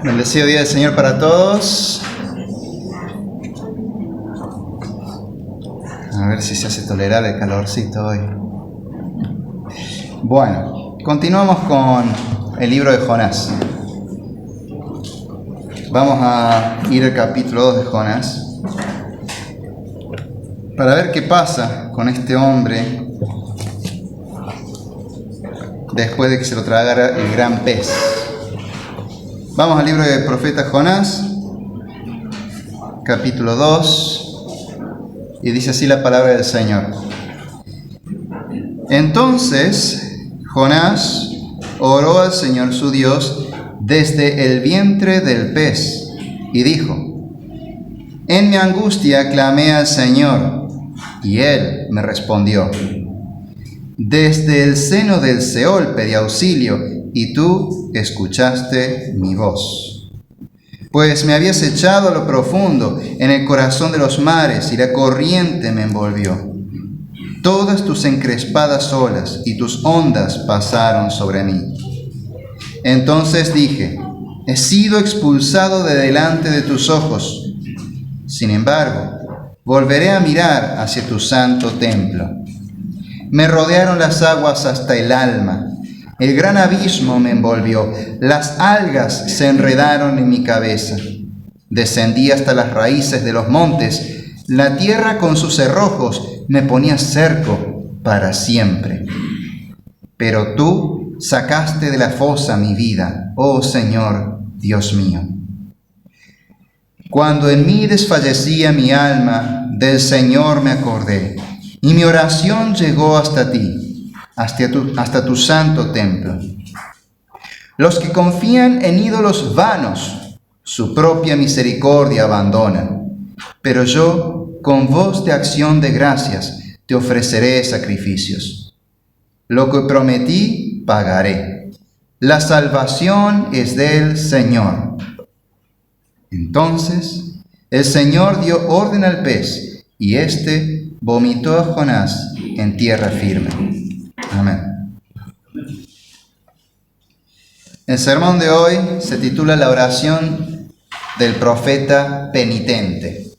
Bendecido día del Señor para todos. A ver si se hace tolerar el calorcito hoy. Bueno, continuamos con el libro de Jonás. Vamos a ir al capítulo 2 de Jonás para ver qué pasa con este hombre después de que se lo tragara el gran pez. Vamos al libro del profeta Jonás, capítulo 2, y dice así la palabra del Señor. Entonces Jonás oró al Señor su Dios desde el vientre del pez y dijo: En mi angustia clamé al Señor, y Él me respondió. Desde el seno del Seol pedí auxilio, y tú escuchaste mi voz. Pues me habías echado a lo profundo, en el corazón de los mares, y la corriente me envolvió. Todas tus encrespadas olas y tus ondas pasaron sobre mí. Entonces dije: he sido expulsado de delante de tus ojos. Sin embargo, volveré a mirar hacia tu santo templo. Me rodearon las aguas hasta el alma. El gran abismo me envolvió. Las algas se enredaron en mi cabeza. Descendí hasta las raíces de los montes. La tierra con sus cerrojos me ponía cerco para siempre. Pero tú sacaste de la fosa mi vida, oh Señor, Dios mío. Cuando en mí desfallecía mi alma, del Señor me acordé, y mi oración llegó hasta ti, hasta tu santo templo. Los que confían en ídolos vanos, su propia misericordia abandonan. Pero yo, con voz de acción de gracias, te ofreceré sacrificios. Lo que prometí, pagaré. La salvación es del Señor. Entonces el Señor dio orden al pez, y éste vomitó a Jonás en tierra firme. Amén. El sermón de hoy se titula La oración del profeta penitente.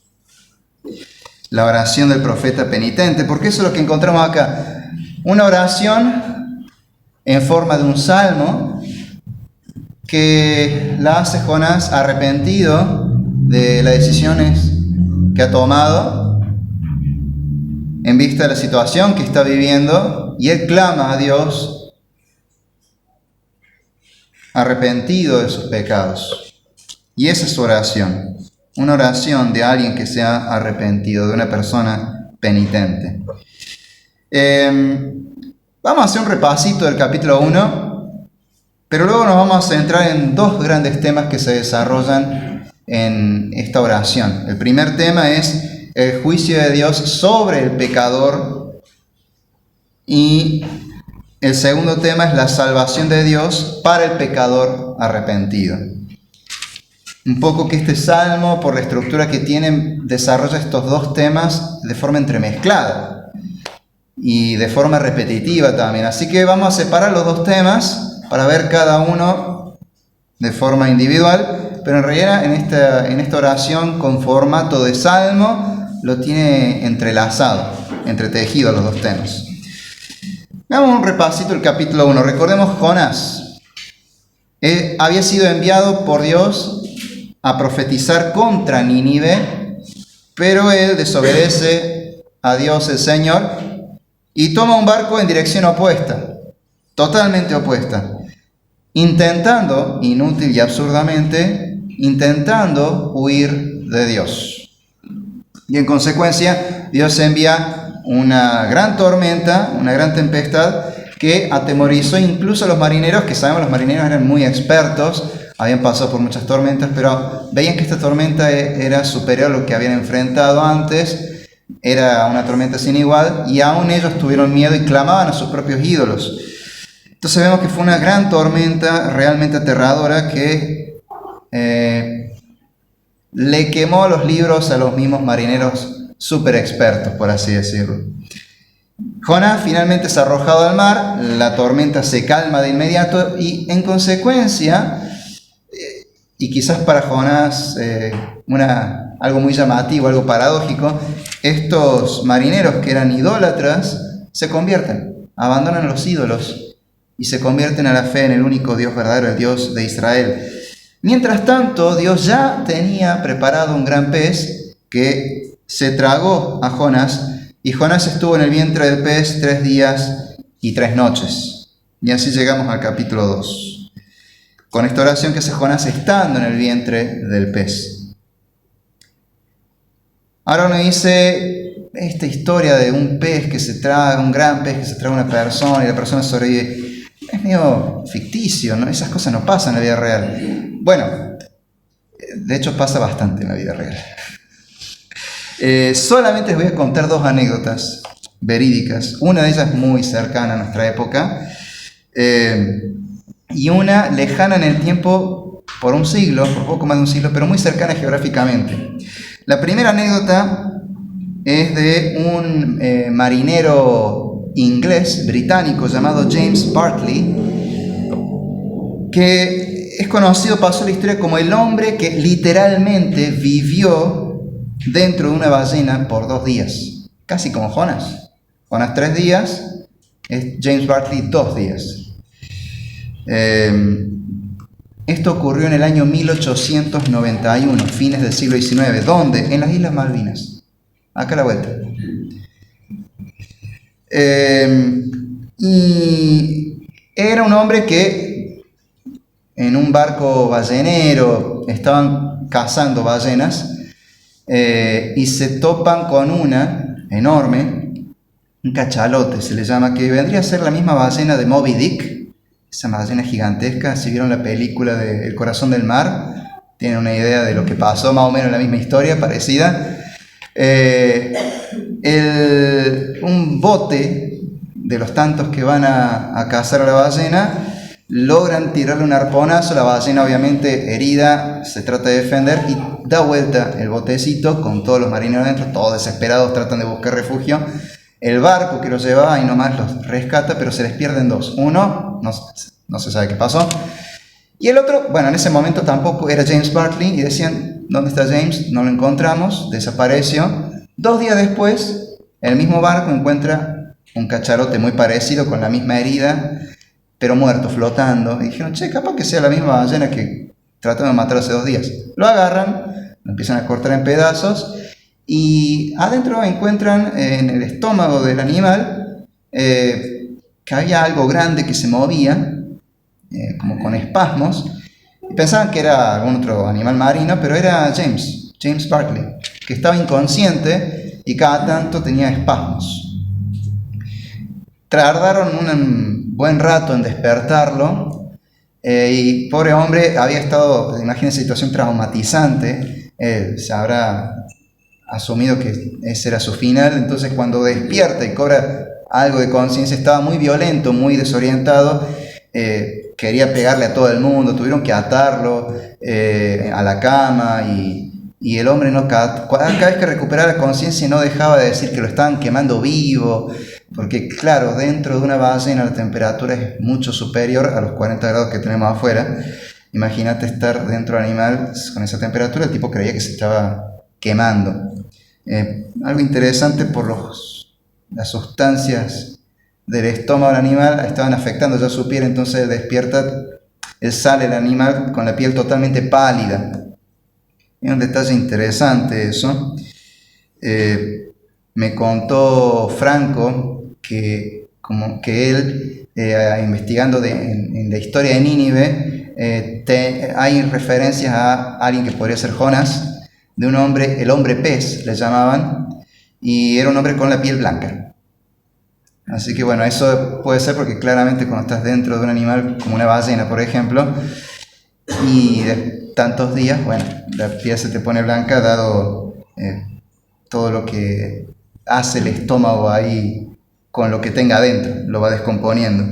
La oración del profeta penitente, porque eso es lo que encontramos acá. Una oración en forma de un salmo que la hace Jonás arrepentido de las decisiones que ha tomado en vista de la situación que está viviendo, y él clama a Dios arrepentido de sus pecados. Y esa es su oración, una oración de alguien que se ha arrepentido, de una persona penitente. Vamos a hacer un repasito del capítulo 1, pero luego nos vamos a centrar en dos grandes temas que se desarrollan en esta oración. El primer tema es el juicio de Dios sobre el pecador, y el segundo tema es la salvación de Dios para el pecador arrepentido. Un poco que este salmo, por la estructura que tiene, desarrolla estos dos temas de forma entremezclada y de forma repetitiva también. Así que vamos a separar los dos temas para ver cada uno de forma individual, pero en realidad en esta oración con formato de salmo lo tiene entrelazado, entretejido los dos temas. Hagamos un repasito del capítulo 1. Recordemos, Jonás había sido enviado por Dios a profetizar contra Nínive, pero él desobedece a Dios el Señor y toma un barco en dirección opuesta, totalmente opuesta, intentando, inútil y absurdamente, huir de Dios. Y en consecuencia, Dios envía una gran tormenta, una gran tempestad, que atemorizó incluso a los marineros, que sabemos los marineros eran muy expertos, habían pasado por muchas tormentas, pero veían que esta tormenta era superior a lo que habían enfrentado antes, era una tormenta sin igual, y aún ellos tuvieron miedo y clamaban a sus propios ídolos. Entonces vemos que fue una gran tormenta realmente aterradora que le quemó los libros a los mismos marineros súper expertos, por así decirlo. Jonás finalmente es arrojado al mar, la tormenta se calma de inmediato y en consecuencia y quizás para Jonás algo muy llamativo, algo paradójico, estos marineros que eran idólatras se convierten, abandonan los ídolos y se convierten a la fe en el único Dios verdadero, el Dios de Israel. Mientras tanto, Dios ya tenía preparado un gran pez que se tragó a Jonás, y Jonás estuvo en el vientre del pez 3 días y 3 noches. Y así llegamos al capítulo 2, con esta oración que hace Jonás estando en el vientre del pez. Ahora uno dice, esta historia de un pez que se traga, un gran pez que se traga a una persona y la persona sobrevive, es medio ficticio, ¿no? Esas cosas no pasan en la vida real. Bueno, de hecho pasa bastante en la vida real. Solamente les voy a contar 2 anécdotas verídicas. Una de ellas muy cercana a nuestra época y una lejana en el tiempo por un siglo, por poco más de un siglo, pero muy cercana geográficamente. La primera anécdota es de un marinero inglés, británico, llamado James Bartley, que es conocido, pasó la historia como el hombre que literalmente vivió dentro de una ballena por 2 días, casi como Jonás. Jonás 3 días, es James Bartley 2 días. Esto ocurrió en el año 1891, fines del siglo XIX. ¿Dónde? En las Islas Malvinas, acá a la vuelta. Y era un hombre que en un barco ballenero estaban cazando ballenas y se topan con una enorme, un cachalote se le llama, que vendría a ser la misma ballena de Moby Dick. Esa ballena gigantesca. Si vieron la película de El corazón del mar, tienen una idea de lo que pasó, más o menos la misma historia, parecida. Un bote de los tantos que van a cazar a la ballena, logran tirarle un arponazo, la ballena obviamente herida, se trata de defender y da vuelta el botecito con todos los marineros adentro, todos desesperados, tratan de buscar refugio. El barco que los llevaba ahí nomás los rescata, pero se les pierden 2. Uno, no se sabe qué pasó. Y el otro, bueno, en ese momento tampoco era James Bartley y decían, ¿dónde está James? No lo encontramos, desapareció. 2 días después, el mismo barco encuentra un cachalote muy parecido, con la misma herida, pero muerto, flotando. Y dijeron, che, capaz que sea la misma ballena que trataron de matar hace 2 días. Lo agarran, lo empiezan a cortar en pedazos y adentro encuentran en el estómago del animal que había algo grande que se movía, como con espasmos, y pensaban que era algún otro animal marino, pero era James Bartley, que estaba inconsciente y cada tanto tenía espasmos. Tardaron un buen rato en despertarlo, y pobre hombre había estado, imagínense, situación traumatizante, se habrá asumido que ese era su final. Entonces cuando despierta y cobra algo de conciencia, estaba muy violento, muy desorientado, quería pegarle a todo el mundo, tuvieron que atarlo a la cama y el hombre cada vez que recuperaba la conciencia no dejaba de decir que lo estaban quemando vivo, porque claro, dentro de una ballena la temperatura es mucho superior a los 40 grados que tenemos afuera. Imagínate estar dentro del animal con esa temperatura, el tipo creía que se estaba quemando. Algo interesante, las sustancias del estómago del animal estaban afectando ya su piel, entonces despierta, sale el animal con la piel totalmente pálida. Es un detalle interesante eso. Me contó Franco que él, investigando en la historia de Nínive, hay referencias a alguien que podría ser Jonás, de un hombre, el hombre pez le llamaban, y era un hombre con la piel blanca. Así que bueno, eso puede ser porque claramente cuando estás dentro de un animal como una ballena, por ejemplo, y de tantos días, bueno, la piel se te pone blanca dado todo lo que hace el estómago ahí con lo que tenga adentro, lo va descomponiendo.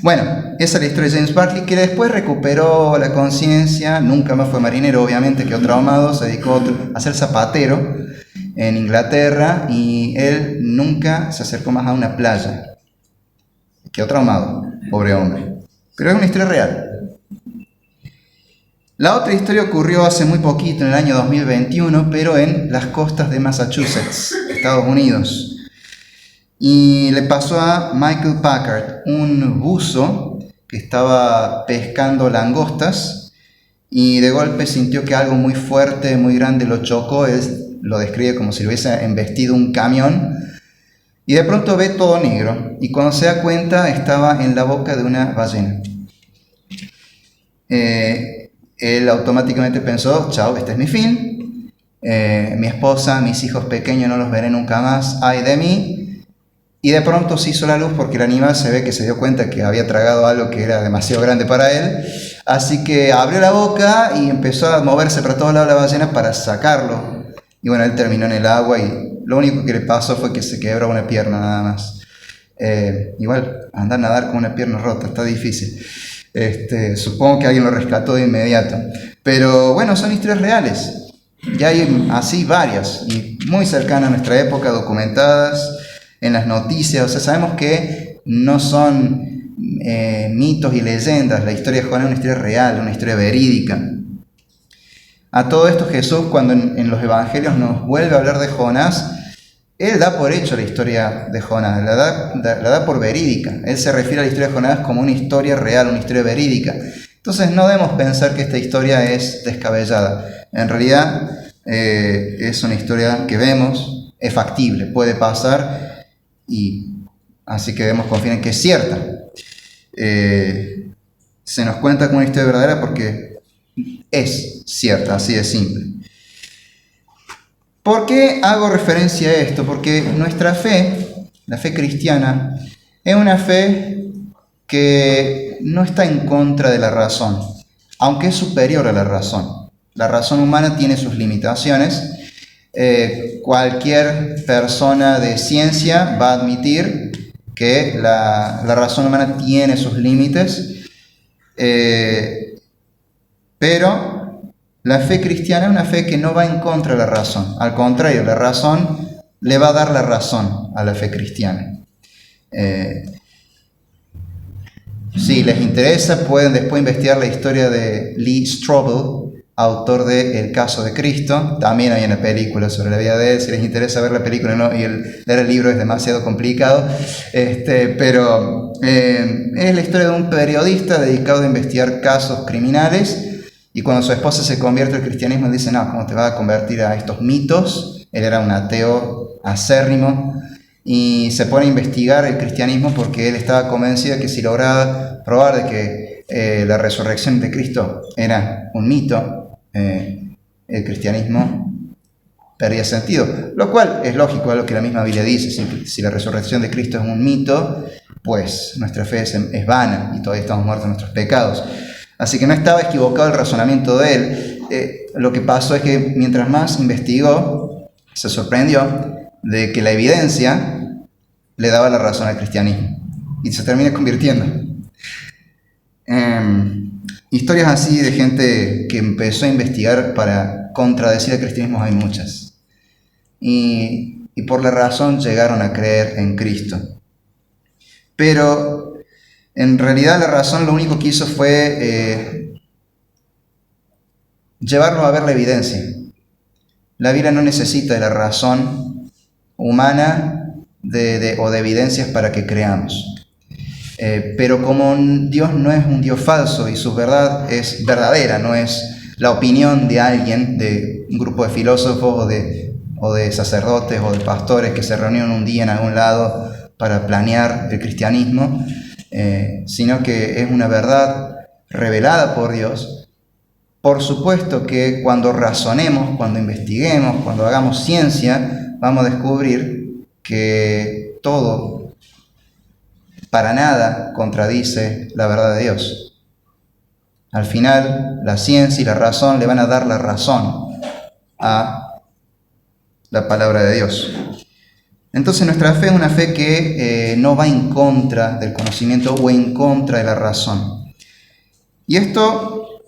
Bueno, esa es la historia de James Bartley, que después recuperó la conciencia, nunca más fue marinero, obviamente, quedó traumado, se dedicó a ser zapatero en Inglaterra y él nunca se acercó más a una playa. Quedó traumado, pobre hombre. Pero es una historia real. La otra historia ocurrió hace muy poquito, en el año 2021, pero en las costas de Massachusetts, Estados Unidos. Y le pasó a Michael Packard, un buzo que estaba pescando langostas y de golpe sintió que algo muy fuerte, muy grande lo chocó. Él lo describe como si lo hubiese embestido un camión. Y de pronto ve todo negro y cuando se da cuenta estaba en la boca de una ballena. Él automáticamente pensó, chao, este es mi fin, mi esposa, mis hijos pequeños no los veré nunca más, ay de mí. Y de pronto se hizo la luz porque el animal se ve que se dio cuenta que había tragado algo que era demasiado grande para él, así que abrió la boca y empezó a moverse para todos lados la ballena para sacarlo. Y bueno, él terminó en el agua y lo único que le pasó fue que se quebró una pierna nada más. Igual, andar a nadar con una pierna rota está difícil. Supongo que alguien lo rescató de inmediato. Pero bueno, son historias reales. Ya hay así varias y muy cercanas a nuestra época, documentadas en las noticias. O sea, sabemos que no son mitos y leyendas. La historia de Jonás es una historia real, una historia verídica. A todo esto Jesús, cuando en los evangelios nos vuelve a hablar de Jonás, Él da por hecho la historia de Jonás, la da por verídica. Él se refiere a la historia de Jonás como una historia real, una historia verídica. Entonces no debemos pensar que esta historia es descabellada. En realidad es una historia que vemos, es factible, puede pasar, y así que debemos confiar en que es cierta. Se nos cuenta como una historia verdadera porque es cierta, así de simple. ¿Por qué hago referencia a esto? Porque nuestra fe, la fe cristiana, es una fe que no está en contra de la razón, aunque es superior a la razón. La razón humana tiene sus limitaciones. Cualquier persona de ciencia va a admitir que la razón humana tiene sus límites, pero la fe cristiana es una fe que no va en contra de la razón. Al contrario, la razón le va a dar la razón a la fe cristiana. Si les interesa, pueden después investigar la historia de Lee Strobel, autor de El caso de Cristo. También hay una película sobre la vida de él. Si les interesa ver la película, no, y leer el libro es demasiado complicado. Pero es la historia de un periodista dedicado a investigar casos criminales. Y cuando su esposa se convierte al cristianismo, él dice, no, ¿cómo te vas a convertir a estos mitos? Él era un ateo acérrimo y se pone a investigar el cristianismo porque él estaba convencido de que si lograba probar de que la resurrección de Cristo era un mito, el cristianismo perdía sentido. Lo cual es lógico, es lo que la misma Biblia dice. Si la resurrección de Cristo es un mito, pues nuestra fe es vana y todavía estamos muertos en nuestros pecados. Así que no estaba equivocado el razonamiento de él. Lo que pasó es que mientras más investigó, se sorprendió de que la evidencia le daba la razón al cristianismo y se termina convirtiendo. Historias así de gente que empezó a investigar para contradecir al cristianismo hay muchas. Y por la razón llegaron a creer en Cristo. Pero en realidad la razón lo único que hizo fue llevarnos a ver la evidencia. La Biblia no necesita de la razón humana o de evidencias para que creamos. Pero como Dios no es un Dios falso y su verdad es verdadera, no es la opinión de alguien, de un grupo de filósofos o de sacerdotes o de pastores que se reunieron un día en algún lado para planear el cristianismo, sino que es una verdad revelada por Dios. Por supuesto que cuando razonemos, cuando investiguemos, cuando hagamos ciencia, vamos a descubrir que todo, para nada, contradice la verdad de Dios. Al final, la ciencia y la razón le van a dar la razón a la palabra de Dios. Entonces nuestra fe es una fe que no va en contra del conocimiento o en contra de la razón. Y esto,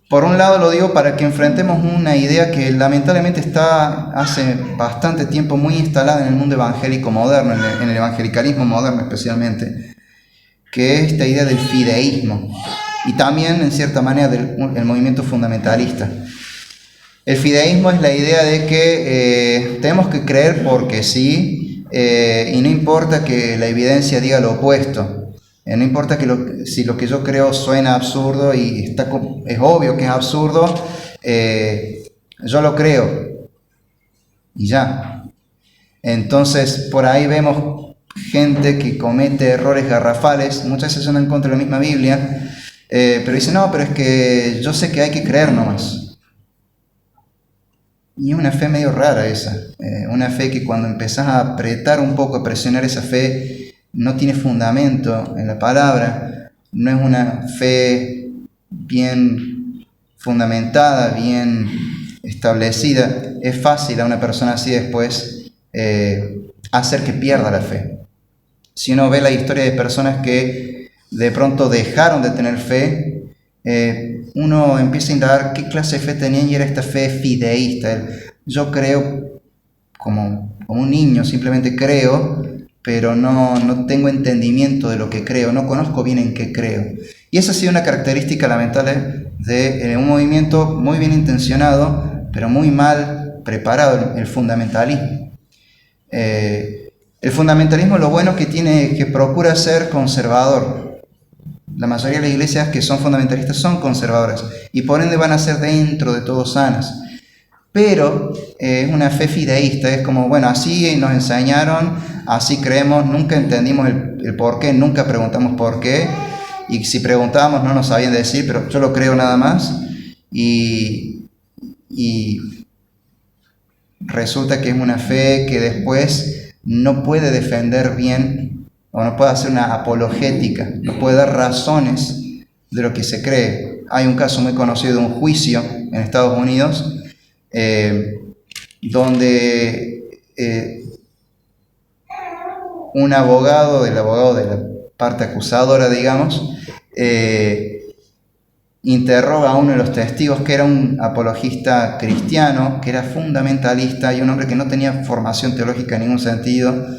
por un lado lo digo para que enfrentemos una idea que lamentablemente está hace bastante tiempo muy instalada en el mundo evangélico moderno, en el evangelicalismo moderno especialmente, que es esta idea del fideísmo. y también en cierta manera del movimiento fundamentalista. El fideísmo es la idea de que tenemos que creer porque sí, y no importa que la evidencia diga lo opuesto. No importa que si lo que yo creo suena absurdo y es obvio que es absurdo, yo lo creo y ya. Entonces por ahí vemos gente que comete errores garrafales, muchas veces son en contra de la misma Biblia, pero dice, no, pero es que yo sé que hay que creer nomás. Y es una fe medio rara esa, una fe que cuando empezás a apretar un poco, a presionar esa fe, no tiene fundamento en la palabra, no es una fe bien fundamentada, bien establecida. Es fácil a una persona así después hacer que pierda la fe. Si uno ve la historia de personas que de pronto dejaron de tener fe, uno empieza a indagar qué clase de fe tenían y era esta fe fideísta. Yo creo como un niño, simplemente creo, pero no tengo entendimiento de lo que creo, no conozco bien en qué creo. Y esa ha sido una característica lamentable de un movimiento muy bien intencionado, pero muy mal preparado, el fundamentalismo. El fundamentalismo lo bueno que tiene es que procura ser conservador. La mayoría de las iglesias que son fundamentalistas son conservadoras y por ende van a ser dentro de todo sanas. Pero es una fe fideísta, es como, bueno, así nos enseñaron, así creemos, nunca entendimos el por qué, nunca preguntamos por qué, y si preguntábamos no nos sabían decir, pero yo lo creo nada más, y resulta que es una fe que después no puede defender bien, o no puede hacer una apologética, no puede dar razones de lo que se cree. Hay un caso muy conocido de un juicio en Estados Unidos, donde un abogado, el abogado de la parte acusadora, digamos, interroga a uno de los testigos que era un apologista cristiano, que era fundamentalista y un hombre que no tenía formación teológica en ningún sentido,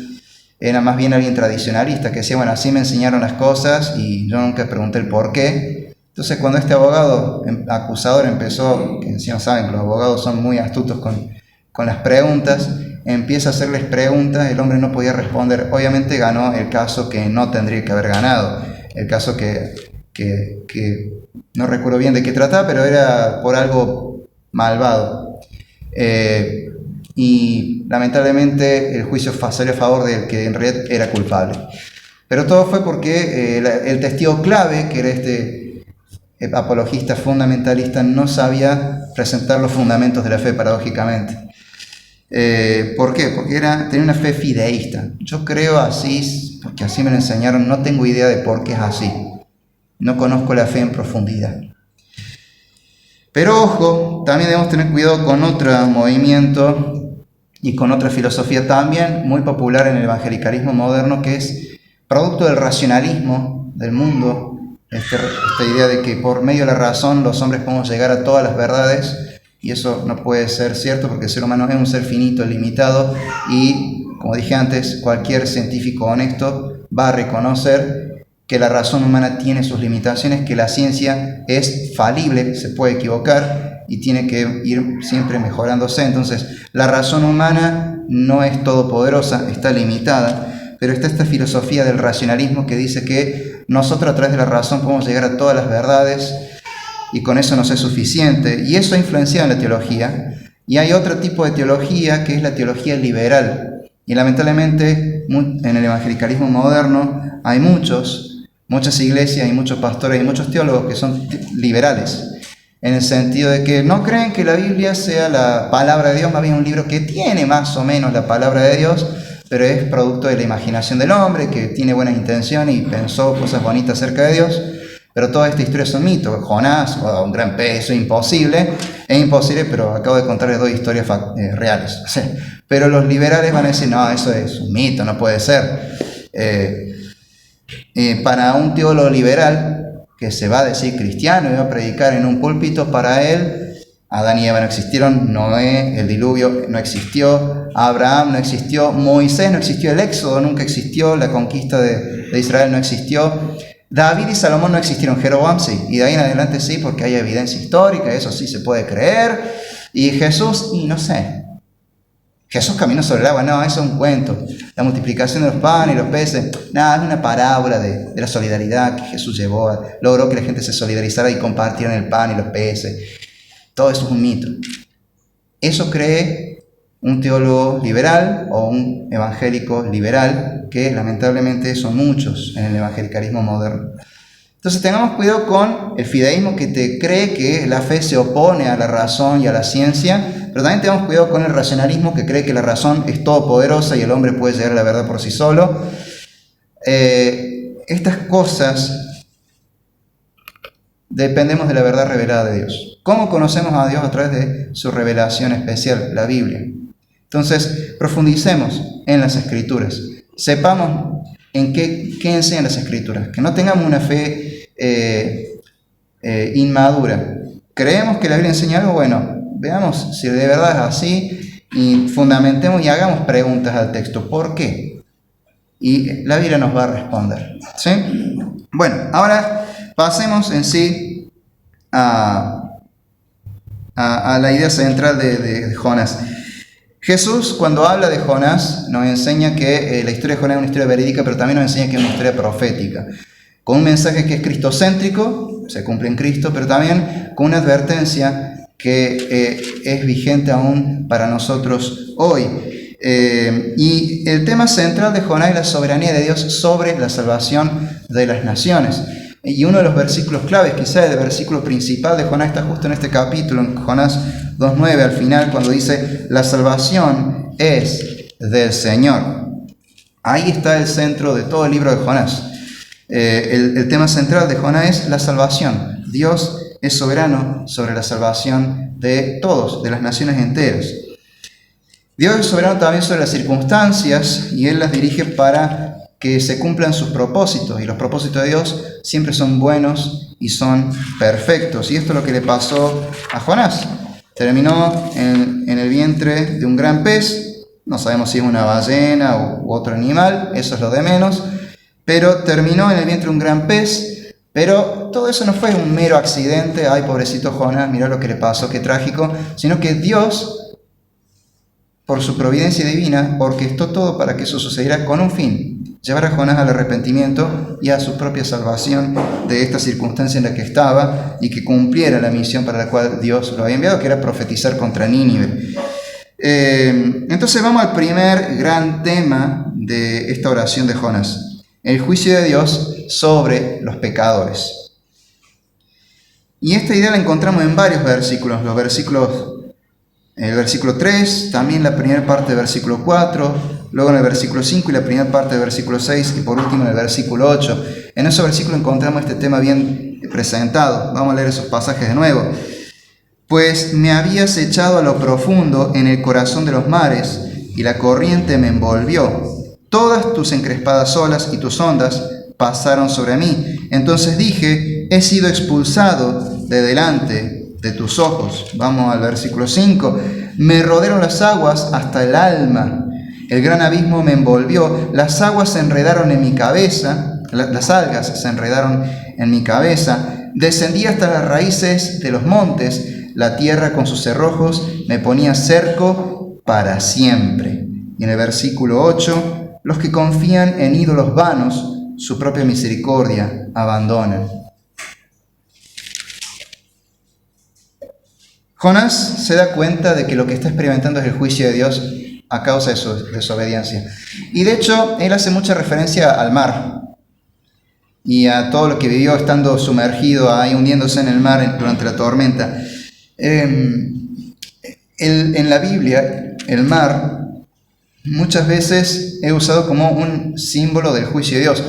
era más bien alguien tradicionalista, que decía, bueno, así me enseñaron las cosas y yo nunca pregunté el por qué. Entonces cuando este abogado acusador empezó, que encima saben que los abogados son muy astutos con las preguntas, empieza a hacerles preguntas, el hombre no podía responder. Obviamente ganó el caso que no tendría que haber ganado, el caso que no recuerdo bien de qué trataba, pero era por algo malvado. Y lamentablemente el juicio salió a favor del que en realidad era culpable. Pero todo fue porque el testigo clave, que era este apologista fundamentalista, no sabía presentar los fundamentos de la fe, paradójicamente. ¿Por qué? Porque tenía una fe fideísta. Yo creo así, porque así me lo enseñaron, no tengo idea de por qué es así. No conozco la fe en profundidad. Pero ojo, también debemos tener cuidado con otro movimiento y con otra filosofía también muy popular en el evangelicalismo moderno, que es producto del racionalismo del mundo, esta idea de que por medio de la razón los hombres podemos llegar a todas las verdades, y eso no puede ser cierto porque el ser humano es un ser finito, limitado, y como dije antes, cualquier científico honesto va a reconocer que la razón humana tiene sus limitaciones, que la ciencia es falible, se puede equivocar y tiene que ir siempre mejorándose. Entonces, la razón humana no es todopoderosa, está limitada, pero está esta filosofía del racionalismo que dice que nosotros a través de la razón podemos llegar a todas las verdades y con eso nos es suficiente. Y eso ha influenciado en la teología. Y hay otro tipo de teología que es la teología liberal. Y lamentablemente en el evangelicalismo moderno hay muchas iglesias y muchos pastores y muchos teólogos que son liberales, en el sentido de que no creen que la Biblia sea la palabra de Dios, más bien un libro que tiene más o menos la palabra de Dios, pero es producto de la imaginación del hombre, que tiene buenas intenciones y pensó cosas bonitas acerca de Dios, pero toda esta historia son mitos. Jonás, un gran pez, es imposible, pero acabo de contarles dos historias reales. Pero los liberales van a decir, no, eso es un mito, no puede ser. Para un teólogo liberal, que se va a decir cristiano y va a predicar en un púlpito, para él, Adán y Eva no existieron, Noé, el diluvio no existió, Abraham no existió, Moisés no existió, el éxodo nunca existió, la conquista de Israel no existió, David y Salomón no existieron, Jeroboam sí, y de ahí en adelante sí, porque hay evidencia histórica, eso sí se puede creer. Y Jesús, y no sé, Jesús caminó sobre el agua, no, eso es un cuento. La multiplicación de los panes y los peces, nada, es una parábola de la solidaridad que Jesús llevó, logró que la gente se solidarizara y compartieran el pan y los peces. Todo eso es un mito. Eso cree un teólogo liberal o un evangélico liberal, que lamentablemente son muchos en el evangelicalismo moderno. Entonces tengamos cuidado con el fideísmo que te cree que la fe se opone a la razón y a la ciencia, pero también tengamos cuidado con el racionalismo que cree que la razón es todopoderosa y el hombre puede llegar a la verdad por sí solo. Estas cosas dependemos de la verdad revelada de Dios. ¿Cómo conocemos a Dios? A través de su revelación especial, la Biblia. Entonces, profundicemos en las Escrituras. Sepamos en qué enseñan las Escrituras. Que no tengamos una fe inmadura. Creemos que la Biblia enseña algo, bueno, veamos si de verdad es así y fundamentemos y hagamos preguntas al texto. ¿Por qué? Y la Biblia nos va a responder. ¿Sí? Bueno, ahora pasemos en sí a la idea central de Jonás. Jesús, cuando habla de Jonás, nos enseña que la historia de Jonás es una historia verídica, pero también nos enseña que es una historia profética, con un mensaje que es cristocéntrico, se cumple en Cristo, pero también con una advertencia que es vigente aún para nosotros hoy. Y el tema central de Jonás es la soberanía de Dios sobre la salvación de las naciones. Y uno de los versículos claves, quizás el versículo principal de Jonás, está justo en este capítulo, en Jonás 2.9, al final, cuando dice: la salvación es del Señor. Ahí está el centro de todo el libro de Jonás. El tema central de Jonás es la salvación. Dios es soberano sobre la salvación de todos, de las naciones enteras. Dios es soberano también sobre las circunstancias, y Él las dirige para que se cumplan sus propósitos, y los propósitos de Dios siempre son buenos y son perfectos. Y esto es lo que le pasó a Jonás. Terminó en el vientre de un gran pez, no sabemos si es una ballena u otro animal, eso es lo de menos, pero terminó en el vientre de un gran pez. Pero todo eso no fue un mero accidente, ay pobrecito Jonás, mirá lo que le pasó, qué trágico, sino que Dios, por su providencia divina, orquestó todo para que eso sucediera con un fin: llevar a Jonás al arrepentimiento y a su propia salvación de esta circunstancia en la que estaba, y que cumpliera la misión para la cual Dios lo había enviado, que era profetizar contra Nínive. Entonces vamos al primer gran tema de esta oración de Jonás: el juicio de Dios sobre los pecadores. Y esta idea la encontramos en varios versículos, el versículo 3, también la primera parte del versículo 4, luego en el versículo 5 y la primera parte del versículo 6, y por último en el versículo 8. En esos versículos encontramos este tema bien presentado. Vamos a leer esos pasajes de nuevo. Pues me habías echado a lo profundo en el corazón de los mares, y la corriente me envolvió. Todas tus encrespadas olas y tus ondas pasaron sobre mí. Entonces dije: he sido expulsado de delante de tus ojos. Vamos al versículo 5. Me rodearon las aguas hasta el alma. El gran abismo me envolvió, las aguas se enredaron en mi cabeza, las algas se enredaron en mi cabeza, descendí hasta las raíces de los montes, la tierra con sus cerrojos me ponía cerco para siempre. Y en el versículo 8, los que confían en ídolos vanos, su propia misericordia abandonan. Jonás se da cuenta de que lo que está experimentando es el juicio de Dios a causa de su desobediencia. Y de hecho, él hace mucha referencia al mar y a todo lo que vivió estando sumergido ahí, hundiéndose en el mar durante la tormenta. En la Biblia, el mar muchas veces es usado como un símbolo del juicio de Dios.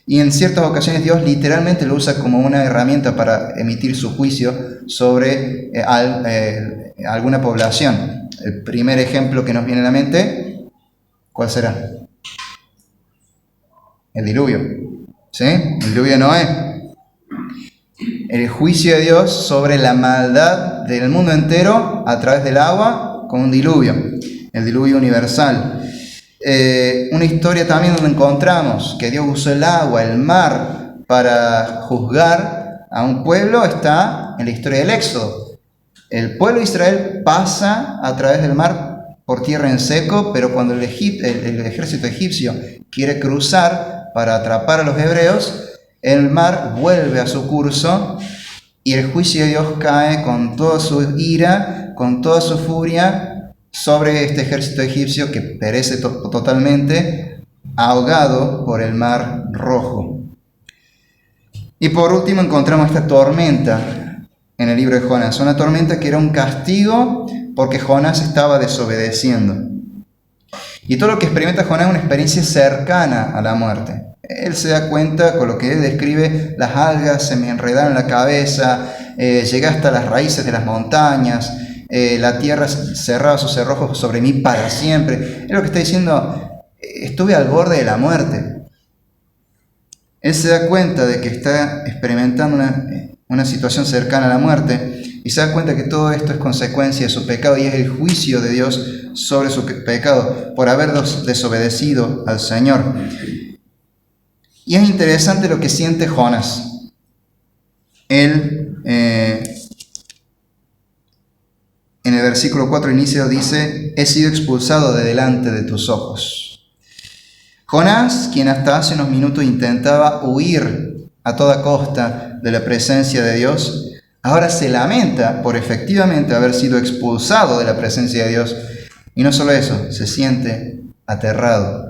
Y en ciertas ocasiones Dios literalmente lo usa como una herramienta para emitir su juicio sobre alguna población. El primer ejemplo que nos viene a la mente, ¿cuál será? El diluvio. ¿Sí? El diluvio de Noé. El juicio de Dios sobre la maldad del mundo entero a través del agua con un diluvio. El diluvio universal. Una historia también donde encontramos que Dios usó el agua, el mar, para juzgar a un pueblo está en la historia del Éxodo. El pueblo de Israel pasa a través del mar por tierra en seco, pero cuando el ejército egipcio quiere cruzar para atrapar a los hebreos, el mar vuelve a su curso y el juicio de Dios cae con toda su ira, con toda su furia sobre este ejército egipcio que perece totalmente, ahogado por el mar rojo. Y por último encontramos esta tormenta en el libro de Jonás, una tormenta que era un castigo porque Jonás estaba desobedeciendo. Y todo lo que experimenta Jonás es una experiencia cercana a la muerte. Él se da cuenta, con lo que él describe, las algas se me enredaron en la cabeza, llegué hasta las raíces de las montañas, la tierra cerraba sus cerrojos sobre mí para siempre. Es lo que está diciendo, estuve al borde de la muerte. Él se da cuenta de que está experimentando una situación cercana a la muerte y se da cuenta que todo esto es consecuencia de su pecado y es el juicio de Dios sobre su pecado por haber desobedecido al Señor. Y es interesante lo que siente Jonás. Él, en el versículo 4 inicio dice: he sido expulsado de delante de tus ojos. Jonás, quien hasta hace unos minutos intentaba huir a toda costa de la presencia de Dios, ahora se lamenta por efectivamente haber sido expulsado de la presencia de Dios. Y no solo eso, se siente aterrado.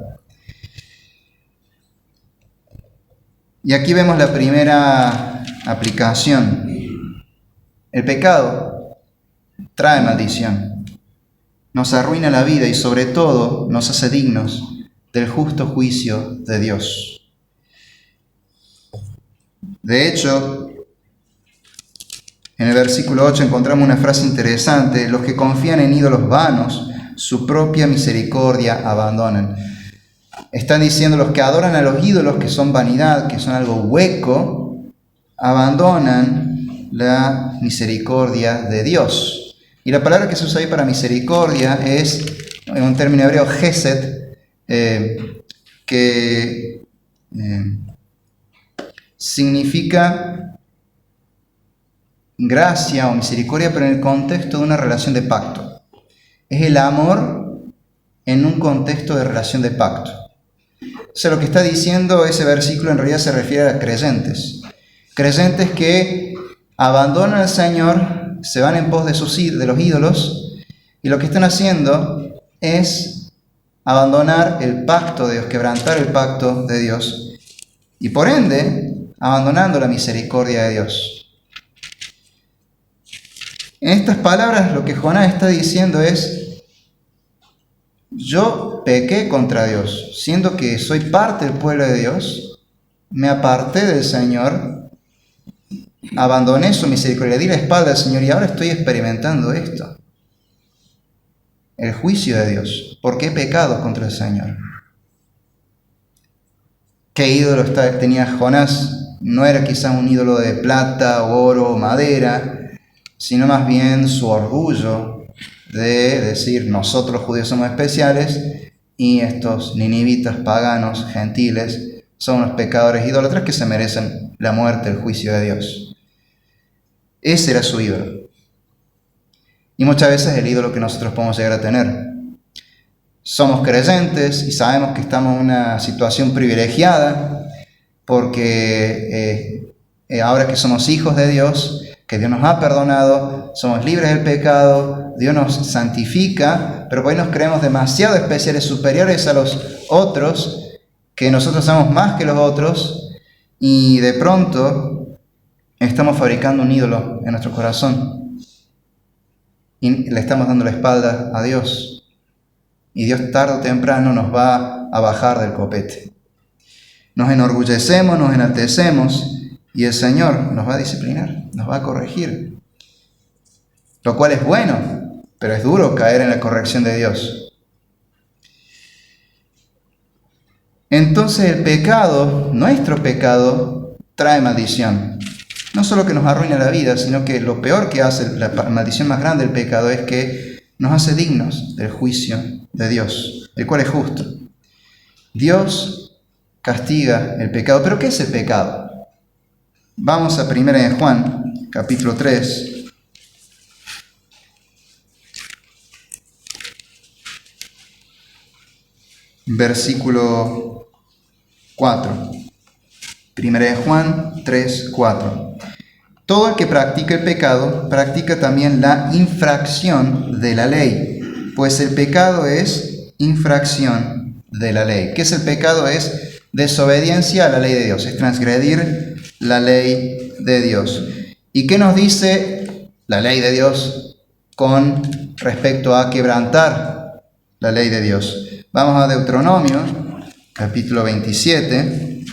Y aquí vemos la primera aplicación. El pecado trae maldición, nos arruina la vida y sobre todo nos hace dignos del justo juicio de Dios. De hecho, en el versículo 8 encontramos una frase interesante: los que confían en ídolos vanos, su propia misericordia abandonan. Están diciendo los que adoran a los ídolos, que son vanidad, que son algo hueco, abandonan la misericordia de Dios. Y la palabra que se usa ahí para misericordia es, en un término hebreo, gesed, que significa gracia o misericordia, pero en el contexto de una relación de pacto. Es el amor en un contexto de relación de pacto. O sea, lo que está diciendo ese versículo en realidad se refiere a creyentes. Creyentes que abandonan al Señor, se van en pos de los ídolos, y lo que están haciendo es abandonar el pacto de Dios, quebrantar el pacto de Dios, y por ende, abandonando la misericordia de Dios. En estas palabras lo que Jonás está diciendo es: yo pequé contra Dios, siendo que soy parte del pueblo de Dios, me aparté del Señor, abandoné su misericordia, le di la espalda al Señor y ahora estoy experimentando esto, el juicio de Dios, porque he pecado contra el Señor. ¿Qué ídolo tenía Jonás? No era quizás un ídolo de plata, oro, madera, sino más bien su orgullo de decir: nosotros judíos somos especiales y estos ninivitas paganos, gentiles, son unos pecadores idólatras que se merecen la muerte, el juicio de Dios. Ese era su ídolo. Y muchas veces el ídolo que nosotros podemos llegar a tener. Somos creyentes y sabemos que estamos en una situación privilegiada porque ahora que somos hijos de Dios, que Dios nos ha perdonado, somos libres del pecado, Dios nos santifica, pero por ahí nos creemos demasiado especiales, superiores a los otros, que nosotros somos más que los otros, y de pronto estamos fabricando un ídolo en nuestro corazón y le estamos dando la espalda a Dios, y Dios tarde o temprano nos va a bajar del copete. Nos enorgullecemos, nos enaltecemos, y el Señor nos va a disciplinar, nos va a corregir. Lo cual es bueno, pero es duro caer en la corrección de Dios. Entonces el pecado, nuestro pecado, trae maldición. No solo que nos arruina la vida, sino que lo peor que hace, la maldición más grande del pecado, es que nos hace dignos del juicio de Dios, el cual es justo. Dios castiga el pecado. ¿Pero qué es el pecado? Vamos a 1 de Juan, capítulo 3. Versículo 4. 1 de Juan 3, 4. Todo el que practica el pecado, practica también la infracción de la ley, pues el pecado es infracción de la ley. ¿Qué es el pecado? Es desobediencia a la ley de Dios, es transgredir la ley de Dios. ¿Y qué nos dice la ley de Dios con respecto a quebrantar la ley de Dios? Vamos a Deuteronomio, capítulo 27.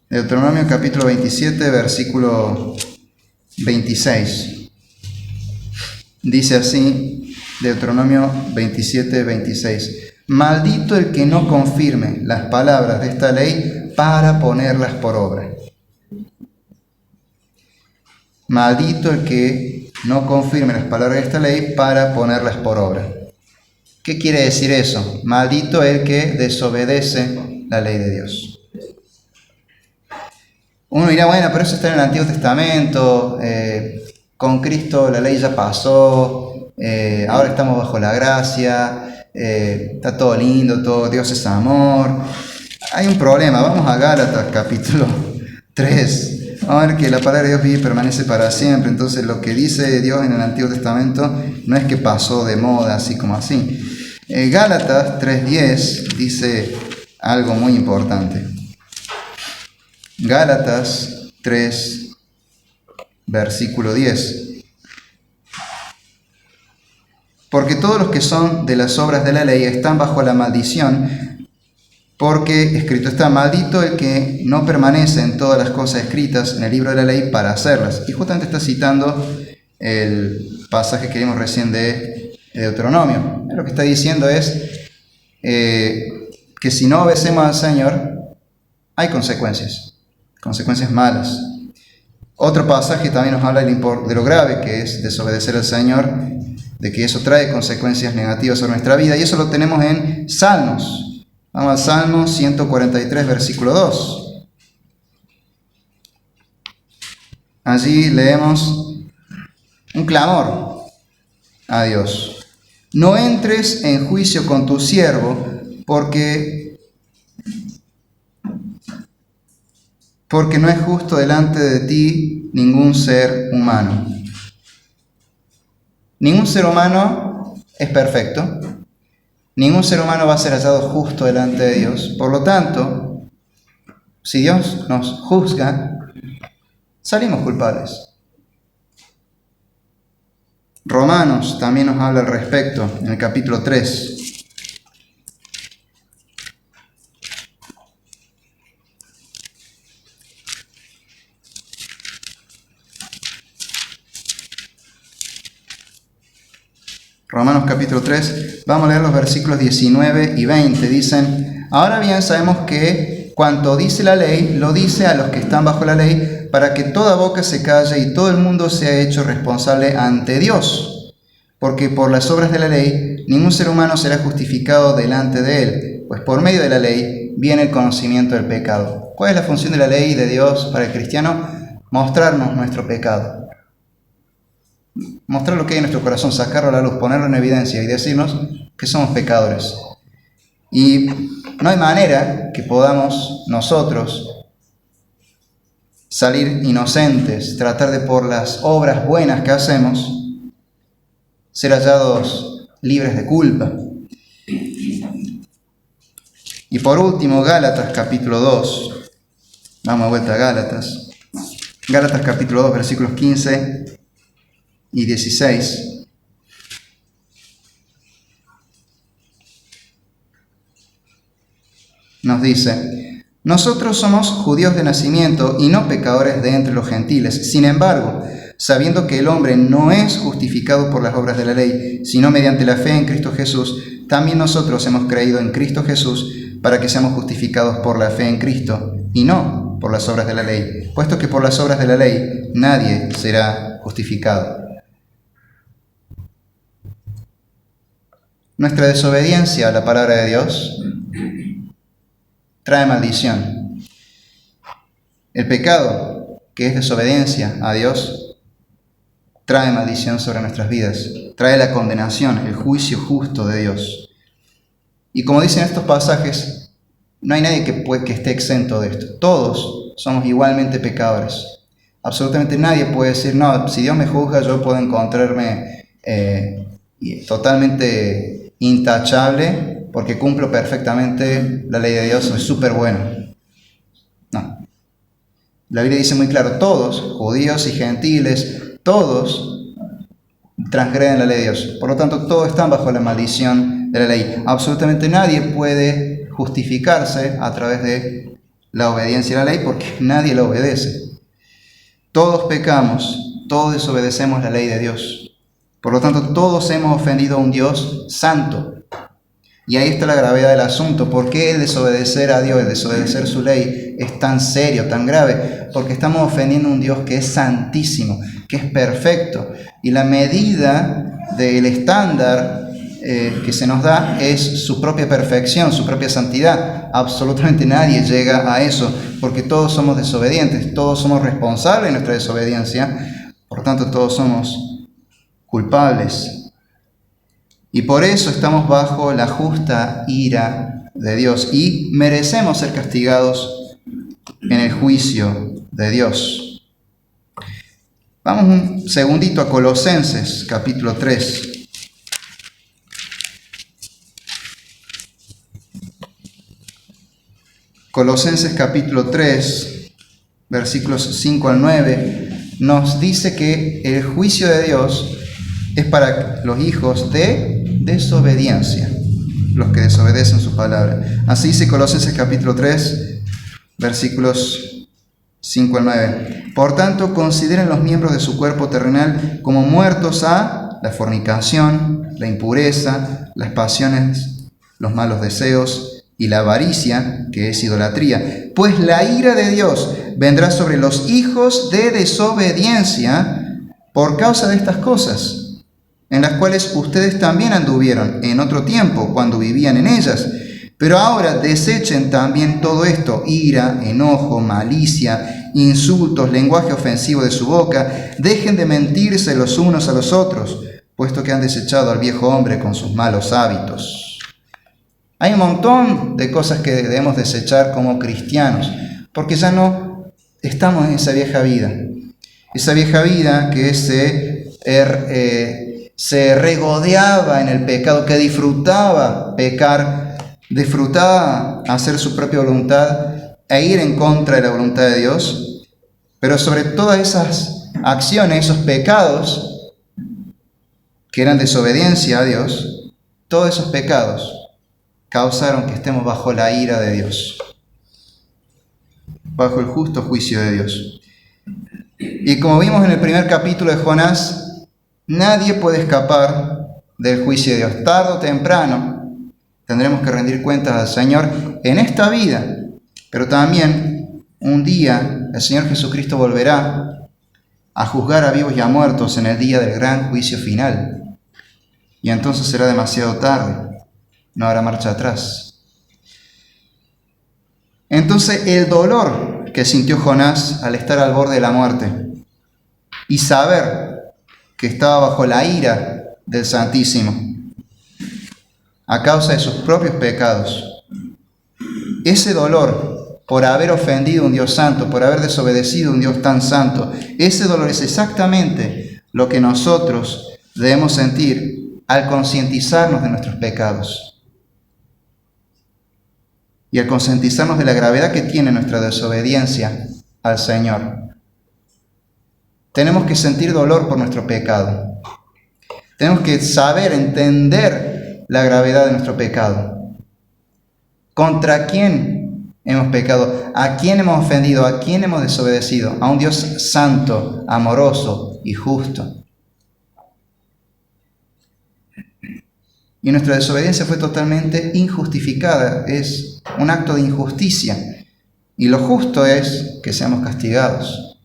Deuteronomio, capítulo 27, versículo 26. Dice así, Deuteronomio 27, 26. Maldito el que no confirme las palabras de esta ley para ponerlas por obra. Maldito el que no confirme las palabras de esta ley para ponerlas por obra. ¿Qué quiere decir eso? Maldito el que desobedece la ley de Dios. Uno dirá, bueno, pero eso está en el Antiguo Testamento, con Cristo la ley ya pasó, ahora estamos bajo la gracia, está todo lindo, todo, Dios es amor. Hay un problema, vamos a Gálatas capítulo 3. Vamos a ver que la palabra de Dios vive y permanece para siempre. Entonces lo que dice Dios en el Antiguo Testamento no es que pasó de moda así como así. Gálatas 3:10 dice algo muy importante. Gálatas 3, versículo 10. Porque todos los que son de las obras de la ley están bajo la maldición, porque escrito está, maldito el que no permanece en todas las cosas escritas en el libro de la ley para hacerlas. Y justamente está citando el pasaje que vimos recién de Deuteronomio. Lo que está diciendo es que si no obedecemos al Señor, hay consecuencias malas. Otro pasaje también nos habla de lo grave que es desobedecer al Señor, de que eso trae consecuencias negativas sobre nuestra vida, y eso lo tenemos en Salmos. Vamos al Salmo 143, versículo 2. Allí leemos un clamor a Dios. No entres en juicio con tu siervo, porque no es justo delante de ti ningún ser humano. Ningún ser humano es perfecto. Ningún ser humano va a ser hallado justo delante de Dios. Por lo tanto, si Dios nos juzga, salimos culpables. Romanos también nos habla al respecto en el capítulo 3. Romanos capítulo 3, vamos a leer los versículos 19 y 20. Dicen, ahora bien sabemos que cuanto dice la ley, lo dice a los que están bajo la ley, para que toda boca se calle y todo el mundo sea hecho responsable ante Dios. Porque por las obras de la ley, ningún ser humano será justificado delante de él, pues por medio de la ley viene el conocimiento del pecado. ¿Cuál es la función de la ley de Dios para el cristiano? Mostrarnos nuestro pecado. Mostrar lo que hay en nuestro corazón, sacarlo a la luz, ponerlo en evidencia y decirnos que somos pecadores. Y no hay manera que podamos nosotros salir inocentes, tratar de por las obras buenas que hacemos, ser hallados libres de culpa. Y por último, Gálatas capítulo 2. Vamos de vuelta a Gálatas. Gálatas capítulo 2, versículos 15 y 16. Nos dice, nosotros somos judíos de nacimiento y no pecadores de entre los gentiles. Sin embargo, sabiendo que el hombre no es justificado por las obras de la ley, sino mediante la fe en Cristo Jesús, también nosotros hemos creído en Cristo Jesús para que seamos justificados por la fe en Cristo y no por las obras de la ley, puesto que por las obras de la ley nadie será justificado. Nuestra desobediencia a la palabra de Dios trae maldición. El pecado, que es desobediencia a Dios, trae maldición sobre nuestras vidas, trae la condenación, el juicio justo de Dios. Y como dicen estos pasajes, no hay nadie que esté exento de esto. Todos somos igualmente pecadores. Absolutamente nadie puede decir, no, si Dios me juzga, yo puedo encontrarme totalmente intachable porque cumplo perfectamente la ley de Dios, soy súper bueno. No. La Biblia dice muy claro, todos, judíos y gentiles, todos transgreden la ley de Dios. Por lo tanto, todos están bajo la maldición de la ley. Absolutamente nadie puede justificarse a través de la obediencia a la ley porque nadie la obedece. Todos pecamos, todos desobedecemos la ley de Dios. Por lo tanto, todos hemos ofendido a un Dios santo. Y ahí está la gravedad del asunto. ¿Por qué el desobedecer a Dios, el desobedecer su ley es tan serio, tan grave? Porque estamos ofendiendo a un Dios que es santísimo, que es perfecto. Y la medida del estándar que se nos da es su propia perfección, su propia santidad. Absolutamente nadie llega a eso, porque todos somos desobedientes, todos somos responsables de nuestra desobediencia, por tanto todos somos culpables. Y por eso estamos bajo la justa ira de Dios y merecemos ser castigados en el juicio de Dios. Vamos un segundito a Colosenses, capítulo 3. Colosenses capítulo 3, versículos 5 al 9, nos dice que el juicio de Dios es para los hijos de desobediencia, los que desobedecen su palabra. Así dice Colosenses capítulo 3, versículos 5 al 9. Por tanto, consideren los miembros de su cuerpo terrenal como muertos a la fornicación, la impureza, las pasiones, los malos deseos y la avaricia, que es idolatría. Pues la ira de Dios vendrá sobre los hijos de desobediencia por causa de estas cosas, en las cuales ustedes también anduvieron en otro tiempo cuando vivían en ellas. Pero ahora desechen también todo esto: ira, enojo, malicia, insultos, lenguaje ofensivo de su boca. Dejen de mentirse los unos a los otros, puesto que han desechado al viejo hombre con sus malos hábitos. Hay un montón de cosas que debemos desechar como cristianos, porque ya no estamos en esa vieja vida. Esa vieja vida que se regodeaba en el pecado, que disfrutaba pecar, disfrutaba hacer su propia voluntad e ir en contra de la voluntad de Dios. Pero sobre todas esas acciones, esos pecados que eran desobediencia a Dios, todos esos pecados causaron que estemos bajo la ira de Dios, bajo el justo juicio de Dios. Y como vimos en el primer capítulo de Jonás, nadie puede escapar del juicio de Dios. Tarde o temprano tendremos que rendir cuentas al Señor en esta vida, pero también un día el Señor Jesucristo volverá a juzgar a vivos y a muertos en el día del gran juicio final. Y entonces será demasiado tarde. No habrá marcha atrás. Entonces el dolor que sintió Jonás al estar al borde de la muerte y saber que estaba bajo la ira del Santísimo a causa de sus propios pecados, ese dolor por haber ofendido a un Dios santo, por haber desobedecido a un Dios tan santo, ese dolor es exactamente lo que nosotros debemos sentir al concientizarnos de nuestros pecados. Y al concientizarnos de la gravedad que tiene nuestra desobediencia al Señor. Tenemos que sentir dolor por nuestro pecado. Tenemos que saber, entender la gravedad de nuestro pecado. ¿Contra quién hemos pecado? ¿A quién hemos ofendido? ¿A quién hemos desobedecido? A un Dios santo, amoroso y justo. Y nuestra desobediencia fue totalmente injustificada. Es un acto de injusticia. Y lo justo es que seamos castigados.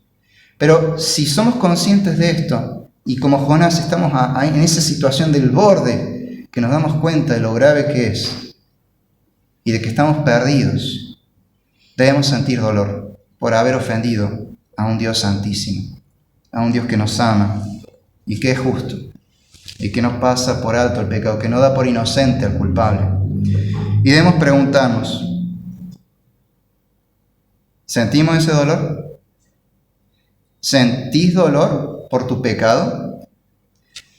Pero si somos conscientes de esto, y como Jonás estamos en esa situación del borde, que nos damos cuenta de lo grave que es, y de que estamos perdidos, debemos sentir dolor por haber ofendido a un Dios santísimo, a un Dios que nos ama y que es justo y que no pasa por alto el pecado, que no da por inocente al culpable. Y debemos preguntarnos, ¿sentimos ese dolor? ¿Sentís dolor por tu pecado?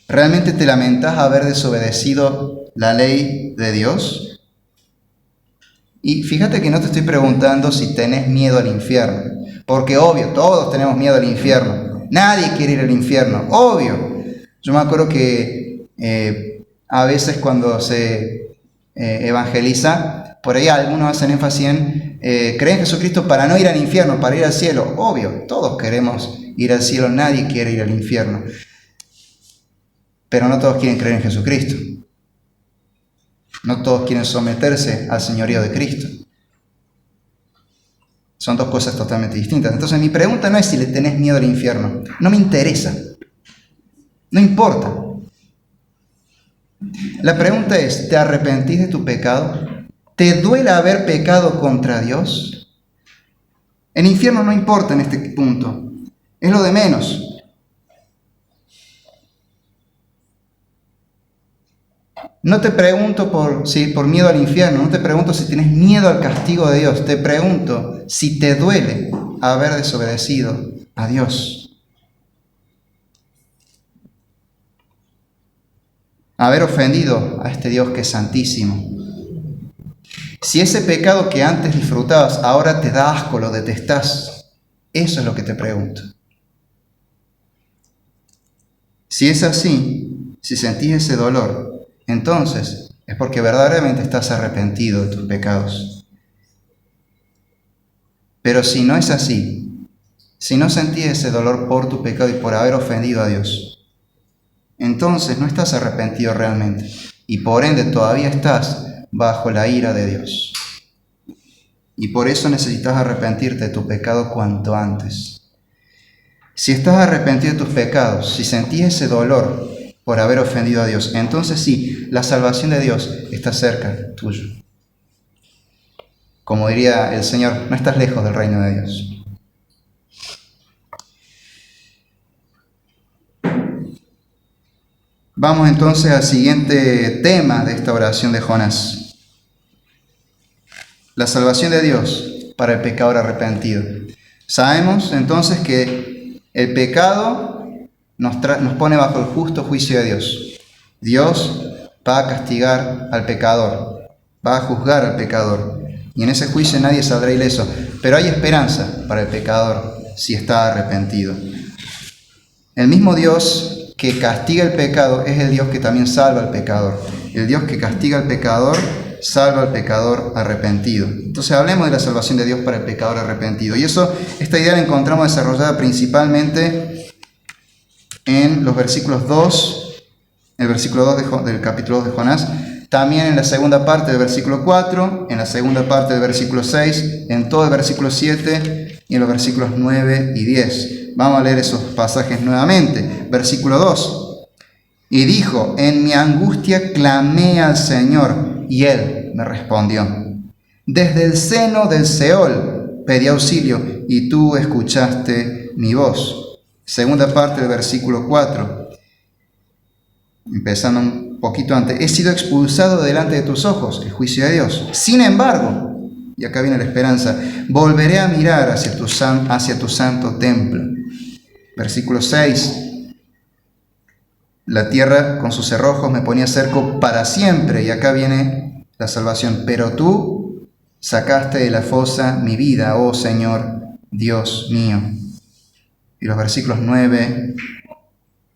¿Realmente te lamentas haber desobedecido la ley de Dios? Y fíjate que no te estoy preguntando si tenés miedo al infierno, porque obvio, todos tenemos miedo al infierno. Nadie quiere ir al infierno, obvio. Yo me acuerdo que a veces cuando se evangeliza, por ahí algunos hacen énfasis en creer en Jesucristo para no ir al infierno, para ir al cielo. Obvio, todos queremos ir al cielo, nadie quiere ir al infierno. Pero no todos quieren creer en Jesucristo. No todos quieren someterse al señorío de Cristo. Son dos cosas totalmente distintas. Entonces mi pregunta no es si le tenés miedo al infierno. No me interesa. No importa. La pregunta es, ¿te arrepentís de tu pecado? ¿Te duele haber pecado contra Dios? El infierno no importa en este punto. Es lo de menos. No te pregunto por miedo al infierno, no te pregunto si tienes miedo al castigo de Dios, te pregunto si te duele haber desobedecido a Dios. Haber ofendido a este Dios que es santísimo. Si ese pecado que antes disfrutabas ahora te da asco, lo detestás, eso es lo que te pregunto. Si es así, si sentís ese dolor, entonces es porque verdaderamente estás arrepentido de tus pecados. Pero si no es así, si no sentís ese dolor por tu pecado y por haber ofendido a Dios, entonces no estás arrepentido realmente y por ende todavía estás bajo la ira de Dios. Y por eso necesitas arrepentirte de tu pecado cuanto antes. Si estás arrepentido de tus pecados, si sentís ese dolor por haber ofendido a Dios, entonces sí, la salvación de Dios está cerca tuyo. Como diría el Señor, no estás lejos del reino de Dios. Vamos entonces al siguiente tema de esta oración de Jonás. La salvación de Dios para el pecador arrepentido. Sabemos entonces que el pecado nos pone bajo el justo juicio de Dios. Dios va a castigar al pecador, va a juzgar al pecador. Y en ese juicio nadie saldrá ileso. Pero hay esperanza para el pecador si está arrepentido. El mismo Dios que castiga el pecado es el Dios que también salva al pecador. El Dios que castiga al pecador salva al pecador arrepentido. Entonces hablemos de la salvación de Dios para el pecador arrepentido. Y esta idea la encontramos desarrollada principalmente en los versículos 2, el versículo 2 del capítulo 2 de Jonás, también en la segunda parte del versículo 4, en la segunda parte del versículo 6, en todo el versículo 7 y en los versículos 9 y 10. Vamos a leer esos pasajes nuevamente. Versículo 2. Y dijo, en mi angustia clamé al Señor, y Él me respondió. Desde el seno del Seol pedí auxilio, y tú escuchaste mi voz. Segunda parte del versículo 4. Empezando un poquito antes. He sido expulsado delante de tus ojos, el juicio de Dios. Sin embargo, y acá viene la esperanza, volveré a mirar hacia tu santo templo. Versículo 6. La tierra con sus cerrojos me ponía cerco para siempre, y acá viene la salvación. Pero tú sacaste de la fosa mi vida, oh Señor, Dios mío. Y los versículos 9,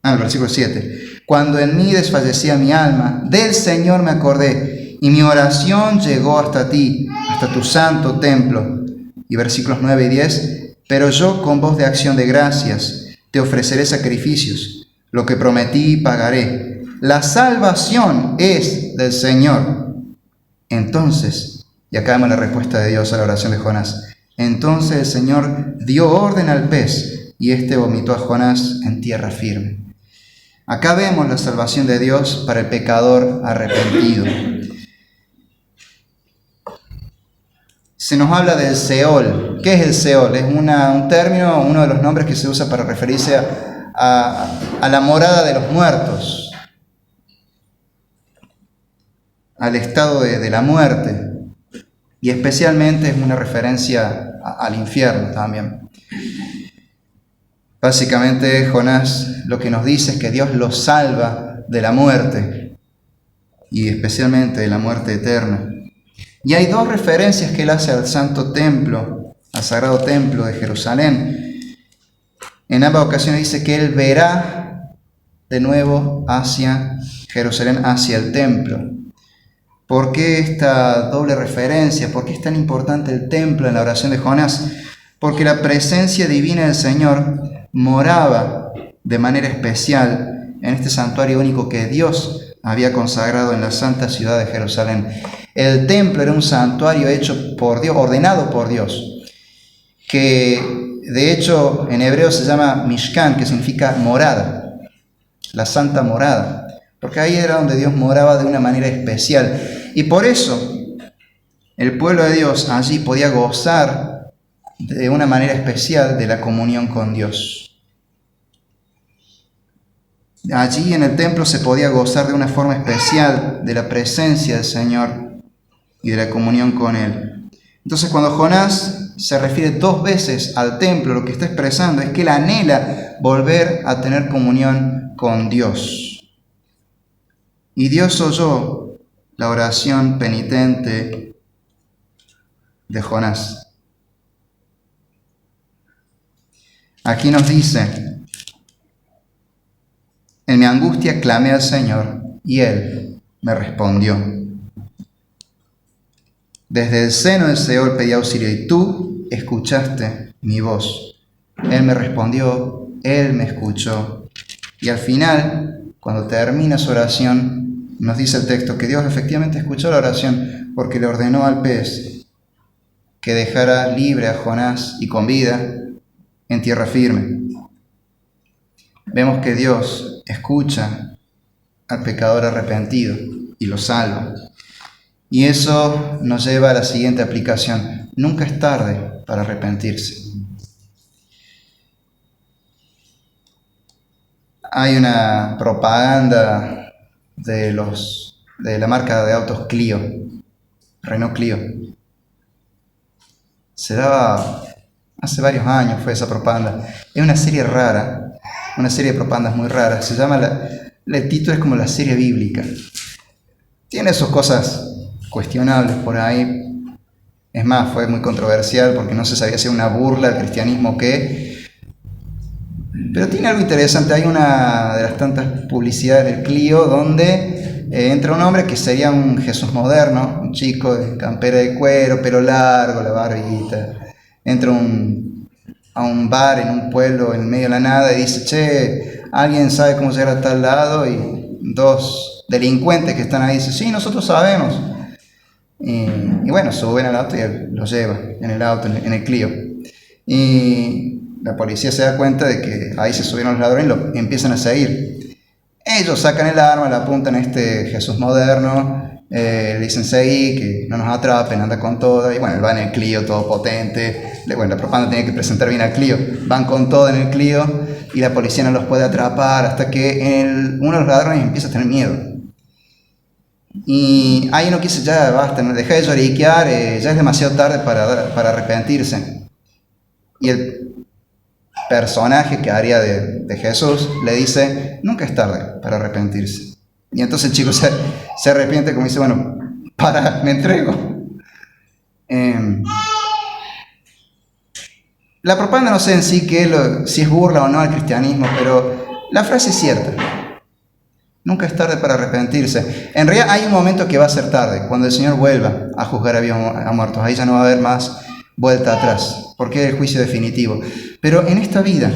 el versículo 7. Cuando en mí desfallecía mi alma, del Señor me acordé, y mi oración llegó hasta ti, hasta tu santo templo. Y versículos 9 y 10. Pero yo con voz de acción de gracias te ofreceré sacrificios. Lo que prometí pagaré. La salvación es del Señor. Entonces, y acá vemos la respuesta de Dios a la oración de Jonás. Entonces el Señor dio orden al pez, y éste vomitó a Jonás en tierra firme. Acá vemos la salvación de Dios para el pecador arrepentido. se nos habla del Seol. ¿Qué es el Seol? Es un término, uno de los nombres que se usa para referirse a la morada de los muertos, al estado de la muerte, y especialmente es una referencia al infierno también. Básicamente Jonás lo que nos dice es que Dios lo salva de la muerte, y especialmente de la muerte eterna. Y hay dos referencias que él hace al santo templo, al sagrado templo de Jerusalén. En ambas ocasiones dice que él verá de nuevo hacia Jerusalén, hacia el templo. ¿Por qué esta doble referencia? ¿Por qué es tan importante el templo en la oración de Jonás? Porque la presencia divina del Señor moraba de manera especial en este santuario único que Dios había consagrado en la santa ciudad de Jerusalén. El templo era un santuario hecho por Dios, ordenado por Dios, que de hecho en hebreo se llama Mishkan, que significa morada, la santa morada, porque ahí era donde Dios moraba de una manera especial. Y por eso el pueblo de Dios allí podía gozar de una manera especial de la comunión con Dios. Allí en el templo se podía gozar de una forma especial de la presencia del Señor y de la comunión con Él. Entonces, cuando Jonás se refiere dos veces al templo, lo que está expresando es que él anhela volver a tener comunión con Dios. Y Dios oyó la oración penitente de Jonás. Aquí nos dice: en mi angustia clamé al Señor, y Él me respondió. Desde el seno del Seol pedí auxilio, y tú escuchaste mi voz. Él me respondió, Él me escuchó. Y al final, cuando termina su oración, nos dice el texto que Dios efectivamente escuchó la oración, porque le ordenó al pez que dejara libre a Jonás y con vida en tierra firme. Vemos que Dios escucha al pecador arrepentido y lo salva. Y eso nos lleva a la siguiente aplicación: nunca es tarde para arrepentirse. Hay una propaganda de la marca de autos Clio, Renault Clio. Se daba hace varios años, fue esa propaganda. Es una serie rara, una serie de propagandas muy raras. Se llama, el título es como la serie bíblica. Tiene sus cosas cuestionables por ahí. Es más, fue muy controversial porque no se sabía si era una burla al cristianismo o qué. Pero tiene algo interesante. Hay una de las tantas publicidades del Clio donde entra un hombre que sería un Jesús moderno, un chico de campera de cuero, pelo largo, la barbita. Entra a un bar en un pueblo en medio de la nada y dice: che, ¿alguien sabe cómo llegar a tal lado? Y dos delincuentes que están ahí dicen: sí, nosotros sabemos. Y bueno, suben al auto y él los lleva en el auto, en el Clio. Y la policía se da cuenta de que ahí se subieron los ladrones y lo empiezan a seguir. Ellos sacan el arma, la apuntan a este Jesús moderno, le dicen: seguí, que no nos atrapen, anda con todo. Y bueno, él va en el Clio todo potente. Bueno, la propaganda tiene que presentar bien al Clio. Van con todo en el Clio y la policía no los puede atrapar hasta que uno de los ladrones empieza a tener miedo. Y ahí uno dice: ya basta, no deja de lloriquear, ya es demasiado tarde para arrepentirse. Y el personaje que haría de Jesús le dice: nunca es tarde para arrepentirse. Y entonces el chico se arrepiente, como dice: bueno, me entrego. La propaganda no sé en sí si es burla o no al cristianismo, pero la frase es cierta. Nunca es tarde para arrepentirse. En realidad hay un momento que va a ser tarde, cuando el Señor vuelva a juzgar a vivos y a muertos. Ahí ya no va a haber más vuelta atrás, porque es el juicio definitivo. Pero en esta vida,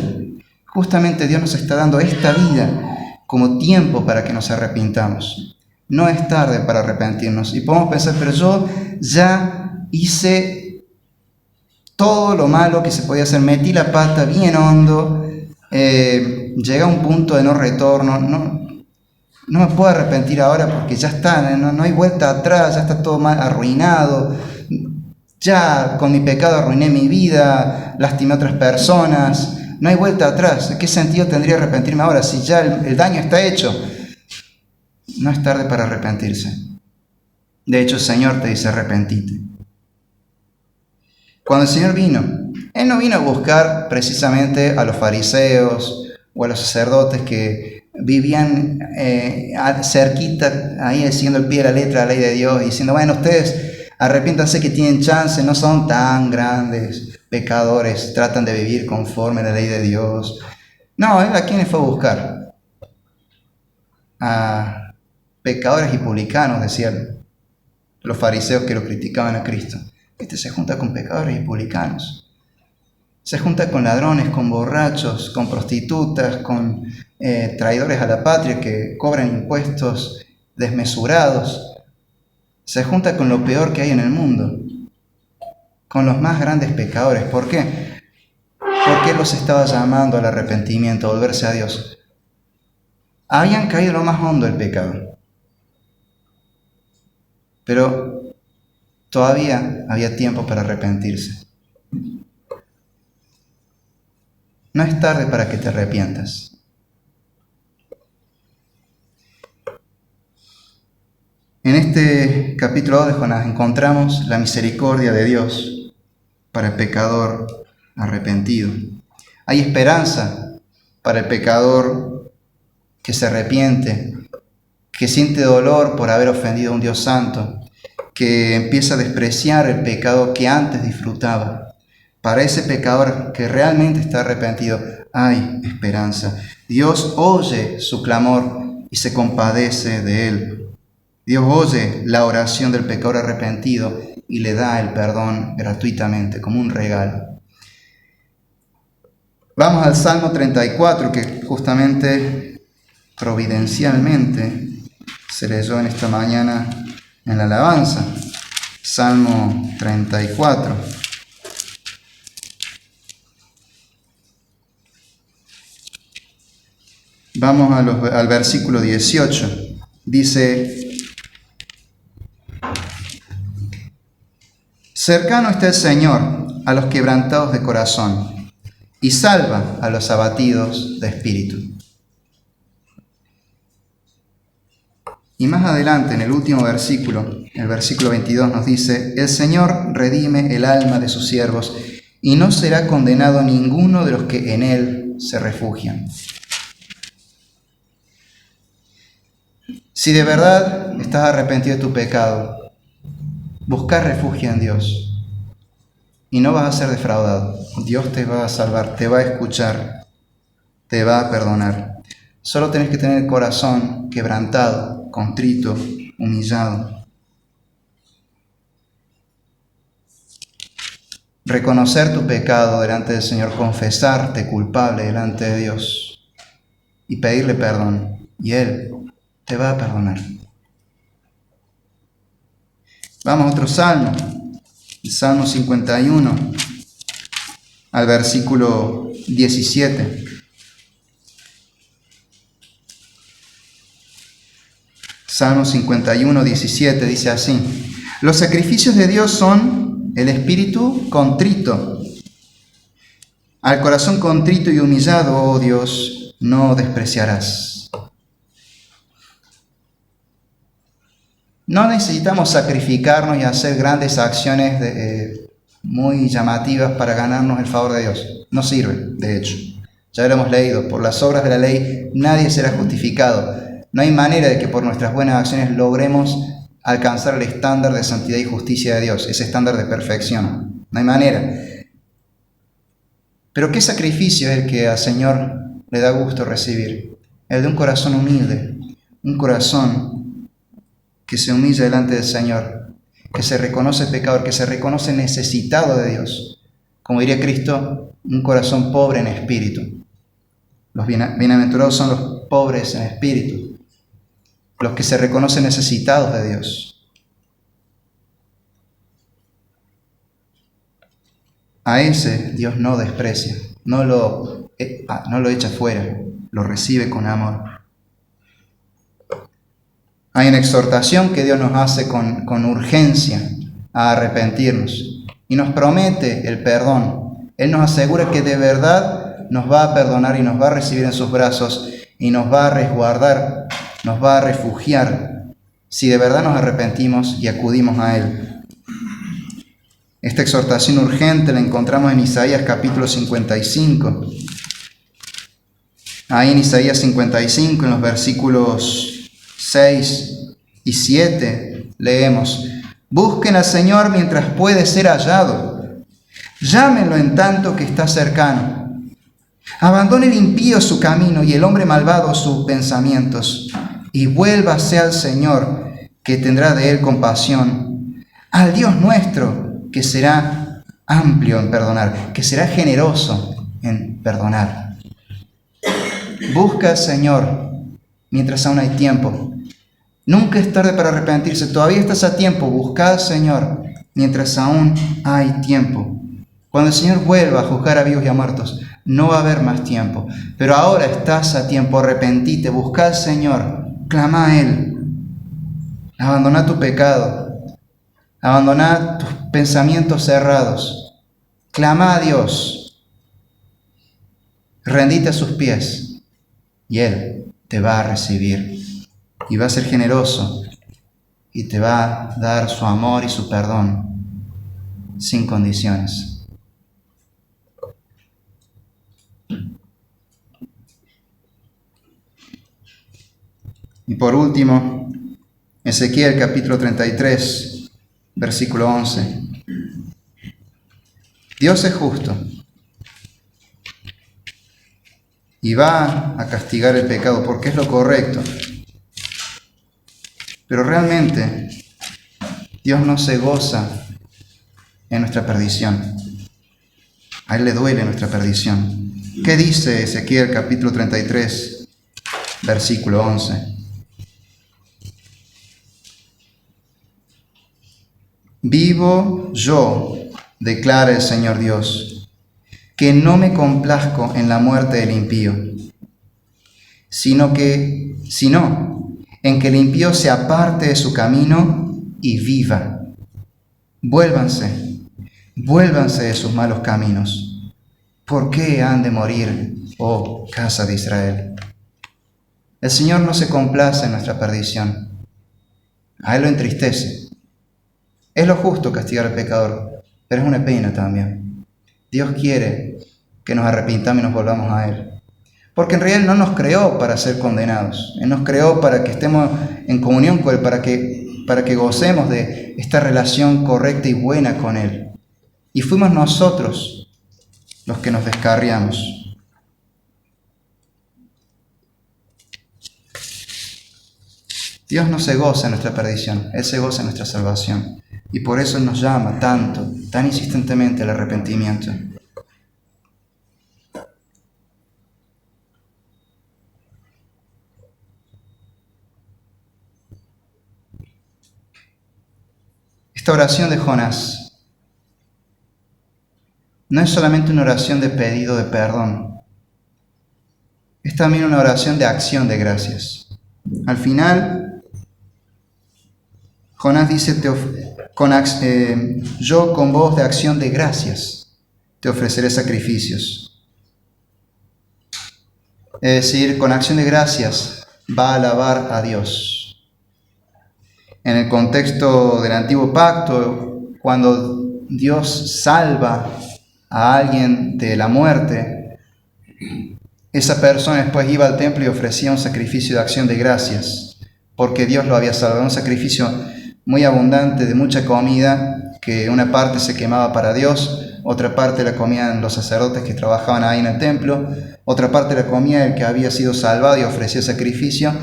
justamente Dios nos está dando esta vida como tiempo para que nos arrepintamos. No es tarde para arrepentirnos. Y podemos pensar: pero yo ya hice todo lo malo que se podía hacer, metí la pata bien hondo, llegué a un punto de no retorno, no me puedo arrepentir ahora porque ya está, no hay vuelta atrás, ya está todo mal, arruinado, Ya con mi pecado arruiné mi vida, lastimé a otras personas, no hay vuelta atrás. ¿Qué sentido tendría arrepentirme ahora si ya el daño está hecho? No es tarde para arrepentirse. De hecho, el Señor te dice: arrepentite. Cuando el Señor vino, Él no vino a buscar precisamente a los fariseos o a los sacerdotes que vivían cerquita, ahí siguiendo el pie de la letra de la ley de Dios, y diciendo: bueno, ustedes arrepiéntanse que tienen chance, no son tan grandes pecadores, tratan de vivir conforme a la ley de Dios. No, Él a quienes fue a buscar: a pecadores y publicanos, decían los fariseos que lo criticaban a Cristo. Este se junta con pecadores y publicanos. Se junta con ladrones, con borrachos, con prostitutas, con traidores a la patria que cobran impuestos desmesurados. Se junta con lo peor que hay en el mundo, con los más grandes pecadores. ¿Por qué? Porque Él los estaba llamando al arrepentimiento, a volverse a Dios. Habían caído en lo más hondo del pecado, pero todavía había tiempo para arrepentirse. No es tarde para que te arrepientas. En este capítulo 2 de Jonás encontramos la misericordia de Dios para el pecador arrepentido. Hay esperanza para el pecador que se arrepiente, que siente dolor por haber ofendido a un Dios santo, que empieza a despreciar el pecado que antes disfrutaba. Para ese pecador que realmente está arrepentido, hay esperanza. Dios oye su clamor y se compadece de él. Dios oye la oración del pecador arrepentido y le da el perdón gratuitamente, como un regalo. Vamos al Salmo 34, que justamente, providencialmente, se leyó en esta mañana en la alabanza. Salmo 34. Vamos al versículo 18. Dice: cercano está el Señor a los quebrantados de corazón, y salva a los abatidos de espíritu. Y más adelante, en el último versículo, el versículo 22, nos dice: el Señor redime el alma de sus siervos, y no será condenado ninguno de los que en Él se refugian. Si de verdad estás arrepentido de tu pecado, busca refugio en Dios y no vas a ser defraudado. Dios te va a salvar, te va a escuchar, te va a perdonar. Solo tenés que tener el corazón quebrantado, contrito, humillado. Reconocer tu pecado delante del Señor, confesarte culpable delante de Dios y pedirle perdón, y Él te va a perdonar. Vamos a otro salmo, el Salmo 51, al versículo 17. Salmo 51, 17 dice así: los sacrificios de Dios son el espíritu contrito. Al corazón contrito y humillado, oh Dios, no despreciarás. No necesitamos sacrificarnos y hacer grandes acciones muy llamativas para ganarnos el favor de Dios. No sirve, de hecho. Ya lo hemos leído. Por las obras de la ley nadie será justificado. No hay manera de que por nuestras buenas acciones logremos alcanzar el estándar de santidad y justicia de Dios, ese estándar de perfección. No hay manera. Pero ¿qué sacrificio es el que al Señor le da gusto recibir? El de un corazón humilde, un corazón que se humilla delante del Señor, que se reconoce pecador, que se reconoce necesitado de Dios. Como diría Cristo, un corazón pobre en espíritu. Los bienaventurados son los pobres en espíritu, los que se reconocen necesitados de Dios. A ese Dios no desprecia, no lo echa fuera, lo recibe con amor. Hay una exhortación que Dios nos hace con urgencia a arrepentirnos. y nos promete el perdón. Él nos asegura que de verdad nos va a perdonar y nos va a recibir en sus brazos y nos va a resguardar, nos va a refugiar si de verdad nos arrepentimos y acudimos a Él. Esta exhortación urgente la encontramos en Isaías capítulo 55. Ahí en Isaías 55, en los versículos 6 y 7, leemos: Busquen al Señor mientras puede ser hallado. Llámenlo en tanto que está cercano. Abandone el impío su camino y el hombre malvado sus pensamientos, y vuélvase al Señor, que tendrá de él compasión, al Dios nuestro, que será amplio en perdonar, que será generoso en perdonar. Busca al Señor mientras aún hay tiempo. Nunca es tarde para arrepentirse, todavía estás a tiempo. Busca al Señor mientras aún hay tiempo. Cuando el Señor vuelva a juzgar a vivos y a muertos, no va a haber más tiempo. Pero ahora estás a tiempo, arrepentite, busca al Señor, clama a Él. Abandona tu pecado, abandona tus pensamientos cerrados, clama a Dios, rendite a sus pies y Él te va a recibir y va a ser generoso y te va a dar su amor y su perdón sin condiciones. Y por último, Ezequiel capítulo 33, versículo 11. Dios es justo y va a castigar el pecado porque es lo correcto. Pero realmente Dios no se goza en nuestra perdición. A Él le duele nuestra perdición. ¿Qué dice Ezequiel capítulo 33, versículo 11? Vivo yo, declara el Señor Dios, que no me complazco en la muerte del impío, sino en que el impío se aparte de su camino y viva. Vuélvanse de sus malos caminos. ¿Por qué han de morir, oh casa de Israel? El Señor no se complace en nuestra perdición. A Él lo entristece. Es lo justo castigar al pecador, pero es una pena también. Dios quiere que nos arrepintamos y nos volvamos a Él. Porque en realidad no nos creó para ser condenados. Él nos creó para que estemos en comunión con Él, para que gocemos de esta relación correcta y buena con Él. Y fuimos nosotros los que nos descarriamos. Dios no se goza en nuestra perdición, Él se goza en nuestra salvación. Y por eso Él nos llama tanto, tan insistentemente al arrepentimiento. Esta oración de Jonás no es solamente una oración de pedido de perdón, es también una oración de acción de gracias. Al final, Jonás dice, yo con voz de acción de gracias te ofreceré sacrificios. Es decir, con acción de gracias va a alabar a Dios. En el contexto del Antiguo Pacto, cuando Dios salva a alguien de la muerte, esa persona después iba al templo y ofrecía un sacrificio de acción de gracias, porque Dios lo había salvado, un sacrificio muy abundante de mucha comida, que una parte se quemaba para Dios, otra parte la comían los sacerdotes que trabajaban ahí en el templo, otra parte la comía el que había sido salvado y ofrecía sacrificio,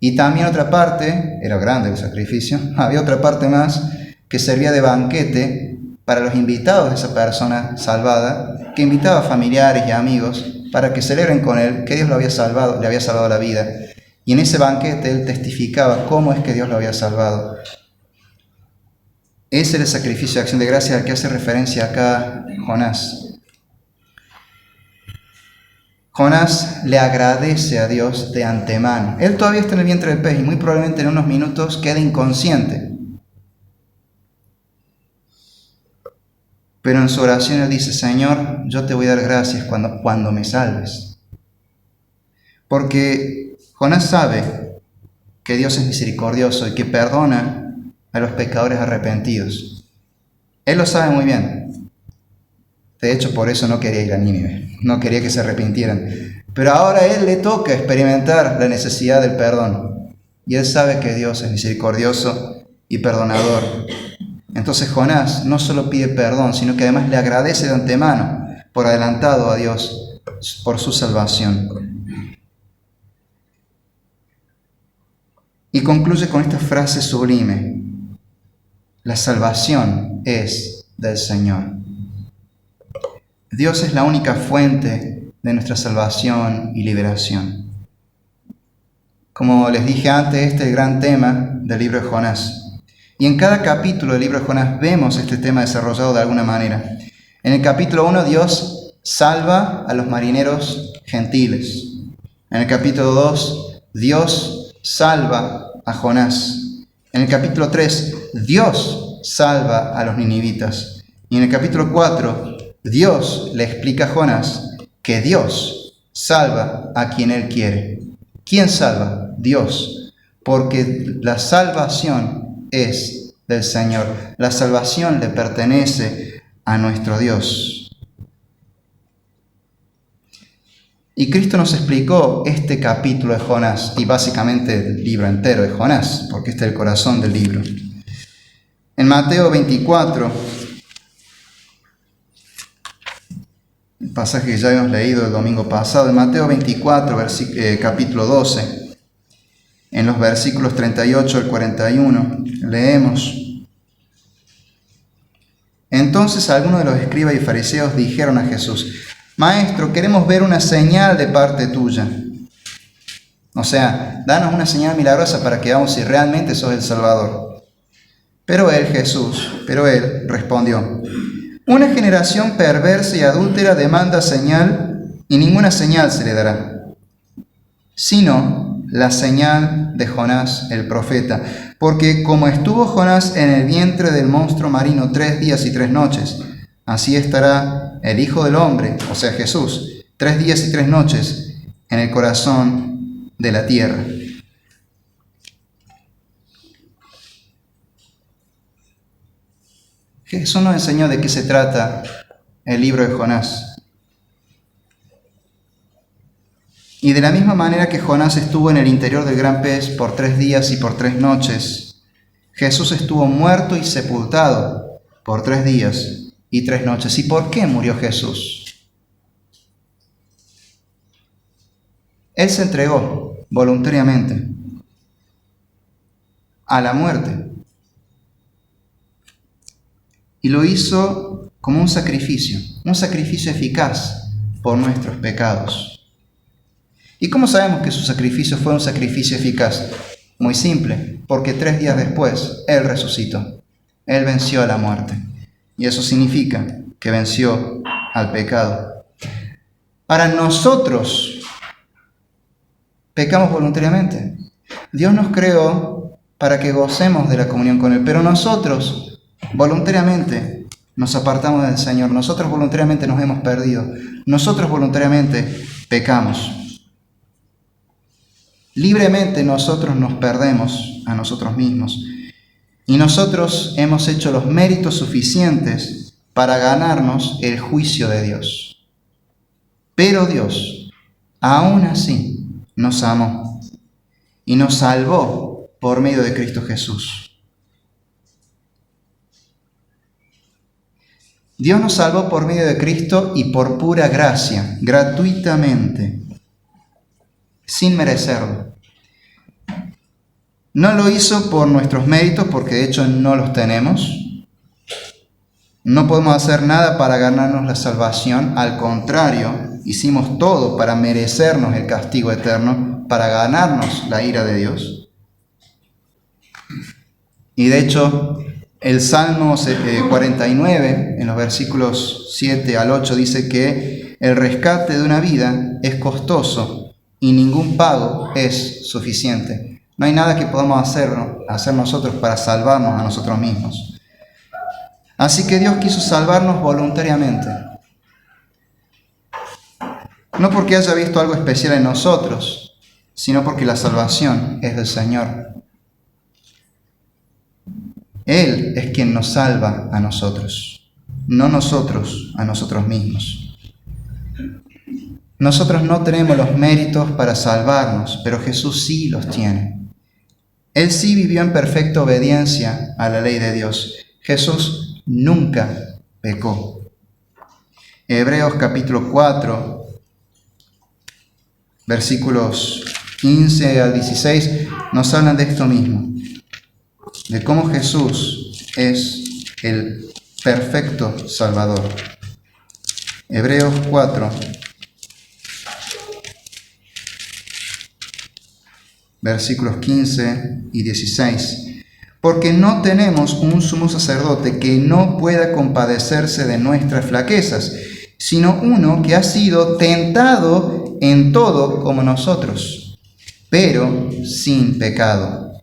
y también otra parte, era grande el sacrificio, había otra parte más que servía de banquete para los invitados de esa persona salvada, que invitaba a familiares y amigos para que celebren con él que Dios lo había salvado, le había salvado la vida. Y en ese banquete él testificaba cómo es que Dios lo había salvado. Ese era el sacrificio de acción de gracias al que hace referencia acá Jonás. Jonás le agradece a Dios de antemano. Él todavía está en el vientre del pez y muy probablemente en unos minutos quede inconsciente. Pero en su oración él dice: Señor, yo te voy a dar gracias cuando me salves. Porque Jonás sabe que Dios es misericordioso y que perdona a los pecadores arrepentidos. Él lo sabe muy bien. De hecho, por eso no quería ir a Nínive, no quería que se arrepintieran. Pero ahora a él le toca experimentar la necesidad del perdón. Y él sabe que Dios es misericordioso y perdonador. Entonces Jonás no solo pide perdón, sino que además le agradece de antemano por adelantado a Dios por su salvación. Y concluye con esta frase sublime: la salvación es del Señor. Dios es la única fuente de nuestra salvación y liberación. Como les dije antes, este es el gran tema del libro de Jonás. Y en cada capítulo del libro de Jonás vemos este tema desarrollado de alguna manera. En el capítulo 1 Dios salva a los marineros gentiles. En el capítulo 2 Dios salva a Jonás. En el capítulo 3 Dios salva a los ninivitas. Y en el capítulo 4 Dios le explica a Jonás que Dios salva a quien Él quiere. ¿Quién salva? Dios. Porque la salvación es del Señor. La salvación le pertenece a nuestro Dios. Y Cristo nos explicó este capítulo de Jonás y básicamente el libro entero de Jonás, porque este es el corazón del libro. En Mateo 24, el pasaje que ya hemos leído el domingo pasado, en Mateo 24, capítulo 12, en los versículos 38 al 41, leemos: Entonces algunos de los escribas y fariseos dijeron a Jesús: Maestro, queremos ver una señal de parte tuya. O sea, danos una señal milagrosa para que veamos si realmente sos el Salvador. Pero él respondió: Una generación perversa y adúltera demanda señal, y ninguna señal se le dará, sino la señal de Jonás el profeta. Porque como estuvo Jonás en el vientre del monstruo marino 3 días y 3 noches, así estará el Hijo del Hombre, o sea Jesús, 3 días y 3 noches en el corazón de la tierra. Jesús nos enseñó de qué se trata el libro de Jonás. Y de la misma manera que Jonás estuvo en el interior del gran pez por 3 días y por 3 noches, Jesús estuvo muerto y sepultado por 3 días y 3 noches. ¿Y por qué murió Jesús? Él se entregó voluntariamente a la muerte y lo hizo como un sacrificio eficaz por nuestros pecados. ¿Y cómo sabemos que su sacrificio fue un sacrificio eficaz? Muy simple, porque 3 días después Él resucitó. Él venció a la muerte. Y eso significa que venció al pecado. Ahora nosotros pecamos voluntariamente. Dios nos creó para que gocemos de la comunión con Él, pero nosotros voluntariamente nos apartamos del Señor. Nosotros voluntariamente nos hemos perdido. Nosotros voluntariamente pecamos. Libremente nosotros nos perdemos a nosotros mismos y nosotros hemos hecho los méritos suficientes para ganarnos el juicio de Dios. Pero Dios, aún así, nos amó y nos salvó por medio de Cristo Jesús. Dios nos salvó por medio de Cristo y por pura gracia, gratuitamente, sin merecerlo. No lo hizo por nuestros méritos, porque de hecho no los tenemos. No podemos hacer nada para ganarnos la salvación. Al contrario, hicimos todo para merecernos el castigo eterno, para ganarnos la ira de Dios. Y de hecho, el Salmo 49, en los versículos 7 al 8, dice que el rescate de una vida es costoso y ningún pago es suficiente. No hay nada que podamos hacer nosotros para salvarnos a nosotros mismos. Así que Dios quiso salvarnos voluntariamente. No porque haya visto algo especial en nosotros, sino porque la salvación es del Señor. Él es quien nos salva a nosotros, no nosotros a nosotros mismos. Nosotros no tenemos los méritos para salvarnos, pero Jesús sí los tiene. Él sí vivió en perfecta obediencia a la ley de Dios. Jesús nunca pecó. Hebreos capítulo 4, versículos 15 al 16, nos hablan de esto mismo, de cómo Jesús es el perfecto Salvador. Hebreos 4, versículos 15 y 16. Porque no tenemos un sumo sacerdote que no pueda compadecerse de nuestras flaquezas, sino uno que ha sido tentado en todo como nosotros, pero sin pecado.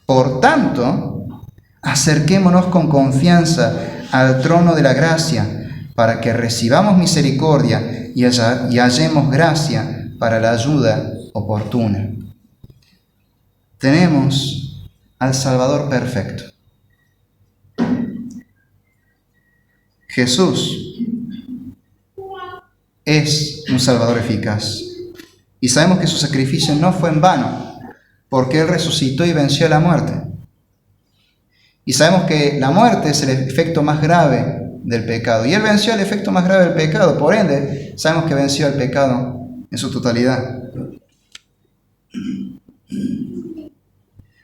Por tanto, acerquémonos con confianza al trono de la gracia, para que recibamos misericordia y hallemos gracia para la ayuda oportuna. Tenemos al Salvador perfecto. Jesús es un Salvador eficaz. Y sabemos que su sacrificio no fue en vano, porque Él resucitó y venció la muerte. Y sabemos que la muerte es el efecto más grave del pecado. Y Él venció el efecto más grave del pecado. Por ende, sabemos que venció el pecado en su totalidad.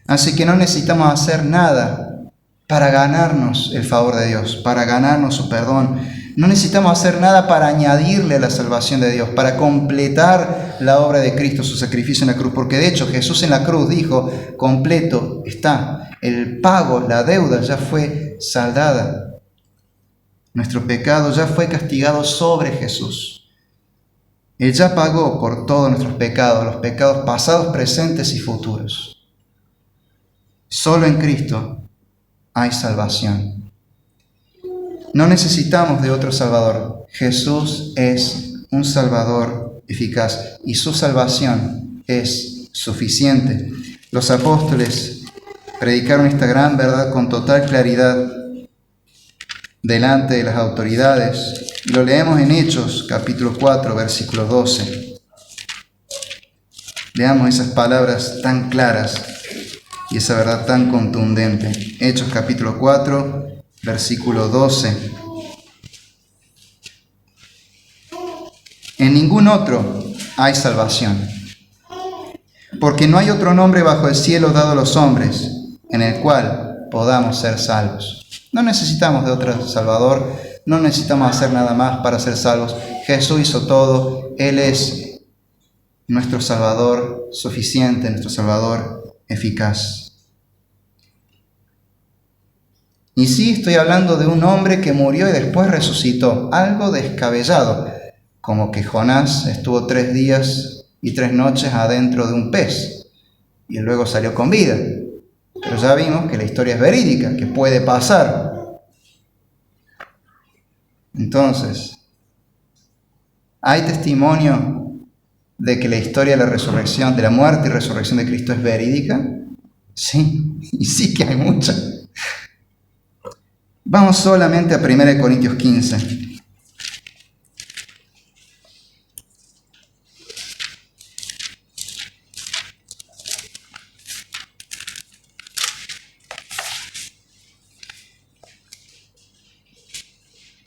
Así que no necesitamos hacer nada para ganarnos el favor de Dios, para ganarnos su perdón. No necesitamos hacer nada para añadirle a la salvación de Dios, para completar la obra de Cristo, su sacrificio en la cruz. Porque de hecho Jesús en la cruz dijo, completo está. El pago, la deuda ya fue saldada. Nuestro pecado ya fue castigado sobre Jesús. Él ya pagó por todos nuestros pecados, los pecados pasados, presentes y futuros. Solo en Cristo hay salvación. No necesitamos de otro Salvador. Jesús es un Salvador eficaz y su salvación es suficiente. Los apóstoles predicaron esta gran verdad con total claridad delante de las autoridades. Lo leemos en Hechos capítulo 4, versículo 12. Leamos esas palabras tan claras y esa verdad tan contundente. Hechos capítulo 4, versículo 12. En ningún otro hay salvación, porque no hay otro nombre bajo el cielo dado a los hombres en el cual podamos ser salvos. No necesitamos de otro Salvador, no necesitamos hacer nada más para ser salvos. Jesús hizo todo, Él es nuestro Salvador suficiente, nuestro Salvador eficaz. Y sí, estoy hablando de un hombre que murió y después resucitó, algo descabellado, como que Jonás estuvo 3 días y 3 noches adentro de un pez y luego salió con vida. Pero ya vimos que la historia es verídica, que puede pasar. Entonces, ¿hay testimonio de que la historia de la resurrección, de la muerte y resurrección de Cristo es verídica? Sí, y sí que hay mucha. Vamos solamente a 1 Corintios 15.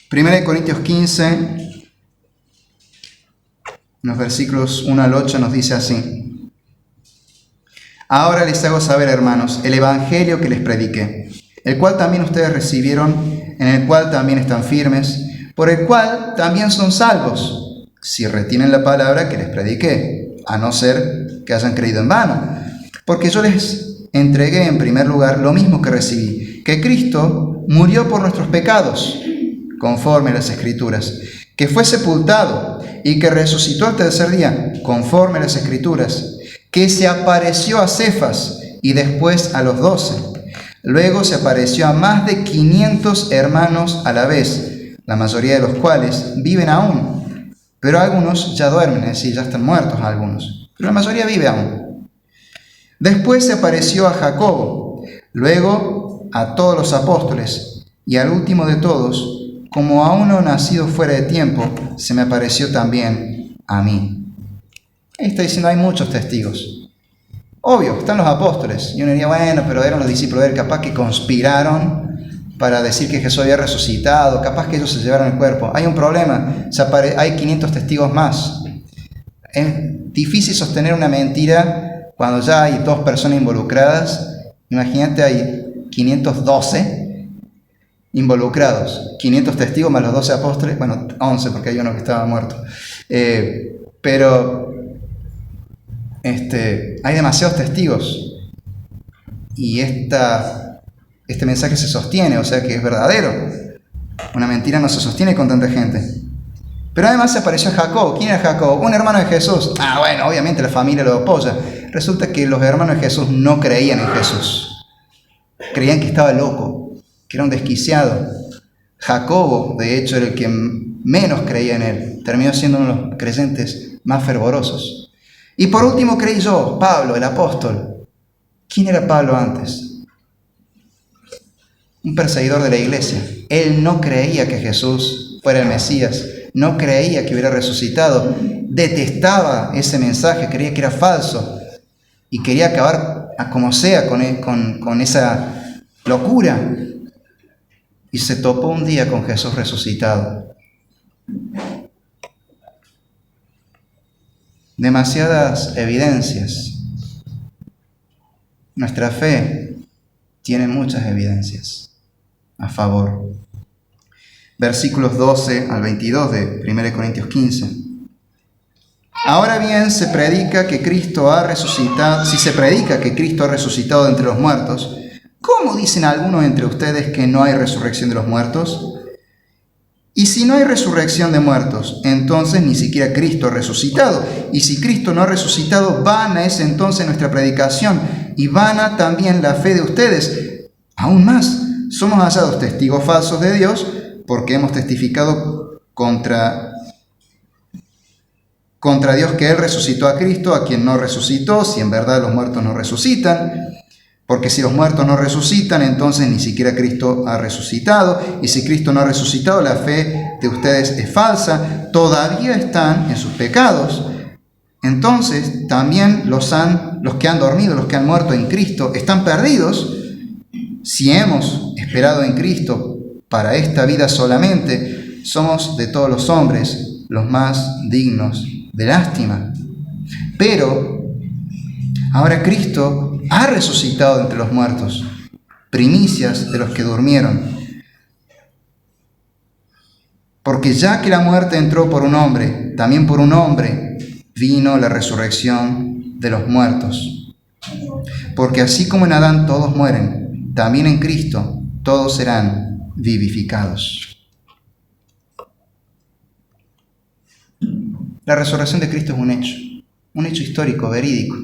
Primera de Corintios 15, en los versículos 1 al 8 nos dice así: Ahora les hago saber, hermanos, el evangelio que les prediqué, el cual también ustedes recibieron, en el cual también están firmes, por el cual también son salvos, si retienen la palabra que les prediqué, a no ser que hayan creído en vano. Porque yo les entregué en primer lugar lo mismo que recibí, que Cristo murió por nuestros pecados, conforme a las Escrituras, que fue sepultado y que resucitó al tercer día, conforme a las Escrituras, que se apareció a Cefas y después a los 12. Luego se apareció a más de 500 hermanos a la vez, la mayoría de los cuales viven aún, pero algunos ya duermen, es decir, ya están muertos algunos, pero la mayoría vive aún. Después se apareció a Jacobo, luego a todos los apóstoles, y al último de todos, como a uno nacido fuera de tiempo, se me apareció también a mí. Ahí está diciendo, hay muchos testigos. Obvio, están los apóstoles. Y uno diría, bueno, pero eran los discípulos de él, capaz que conspiraron para decir que Jesús había resucitado, capaz que ellos se llevaron el cuerpo. Hay un problema, hay 500 testigos más. Es difícil sostener una mentira cuando ya hay 2 personas involucradas. Imagínate, hay 512 involucrados, 500 testigos más los 12 apóstoles, bueno, 11 porque hay uno que estaba muerto. Pero hay demasiados testigos y este mensaje se sostiene, o sea que es verdadero. Una mentira no se sostiene con tanta gente. Pero además se apareció Jacob. ¿Quién era Jacob? Un hermano de Jesús. Bueno, obviamente la familia lo apoya. Resulta que los hermanos de Jesús no creían en Jesús. Creían que estaba loco, que era un desquiciado. Jacobo, de hecho, era el que menos creía en él. Terminó siendo uno de los creyentes más fervorosos. Y por último creí yo, Pablo, el apóstol. ¿Quién era Pablo antes? Un perseguidor de la iglesia. Él no creía que Jesús fuera el Mesías. No creía que hubiera resucitado. Detestaba ese mensaje, creía que era falso. Y quería acabar a como sea con esa locura. Y se topó un día con Jesús resucitado. Demasiadas evidencias. Nuestra fe tiene muchas evidencias a favor. Versículos 12 al 22 de 1 Corintios 15. Ahora bien, se predica que Cristo ha resucitado. Si se predica que Cristo ha resucitado de entre los muertos, ¿cómo dicen algunos entre ustedes que no hay resurrección de los muertos? Y si no hay resurrección de muertos, entonces ni siquiera Cristo ha resucitado. Y si Cristo no ha resucitado, vana es entonces nuestra predicación y vana también la fe de ustedes. Aún más, somos hallados testigos falsos de Dios porque hemos testificado contra Dios que Él resucitó a Cristo, a quien no resucitó, si en verdad los muertos no resucitan. Porque si los muertos no resucitan, entonces ni siquiera Cristo ha resucitado. Y si Cristo no ha resucitado, la fe de ustedes es falsa. Todavía están en sus pecados. Entonces también los que han dormido, los que han muerto en Cristo, están perdidos. Si hemos esperado en Cristo para esta vida solamente, somos de todos los hombres los más dignos de lástima. Pero ahora Cristo ha resucitado entre los muertos, primicias de los que durmieron. Porque ya que la muerte entró por un hombre, también por un hombre vino la resurrección de los muertos. Porque así como en Adán todos mueren, también en Cristo todos serán vivificados. La resurrección de Cristo es un hecho histórico, verídico.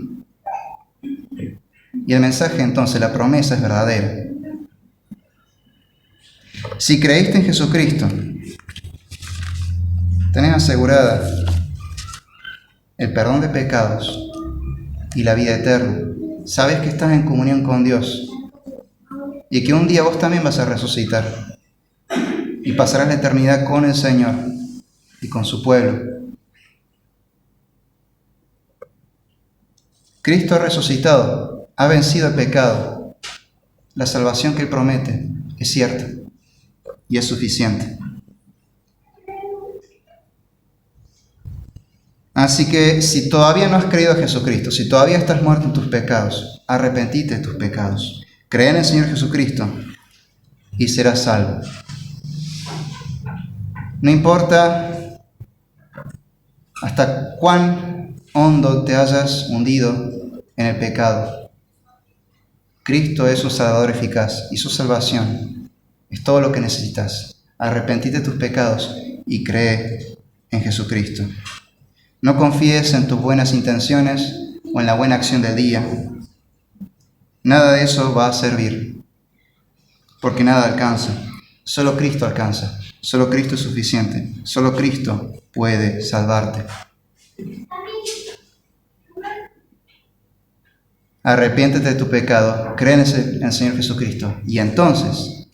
Y el mensaje entonces, la promesa es verdadera. Si creíste en Jesucristo, tenés asegurada el perdón de pecados y la vida eterna. Sabes que estás en comunión con Dios y que un día vos también vas a resucitar y pasarás la eternidad con el Señor y con su pueblo. Cristo ha resucitado, ha vencido el pecado. La salvación que Él promete es cierta y es suficiente. Así que si todavía no has creído a Jesucristo, si todavía estás muerto en tus pecados, arrepentite de tus pecados. Cree en el Señor Jesucristo y serás salvo. No importa hasta cuán hondo te hayas hundido en el pecado. Cristo es un Salvador eficaz y su salvación es todo lo que necesitas. Arrepentite de tus pecados y cree en Jesucristo. No confíes en tus buenas intenciones o en la buena acción del día. Nada de eso va a servir. porque nada alcanza. Solo Cristo alcanza, solo Cristo es suficiente, solo Cristo puede salvarte. Arrepiéntete de tu pecado, cree en el Señor Jesucristo y entonces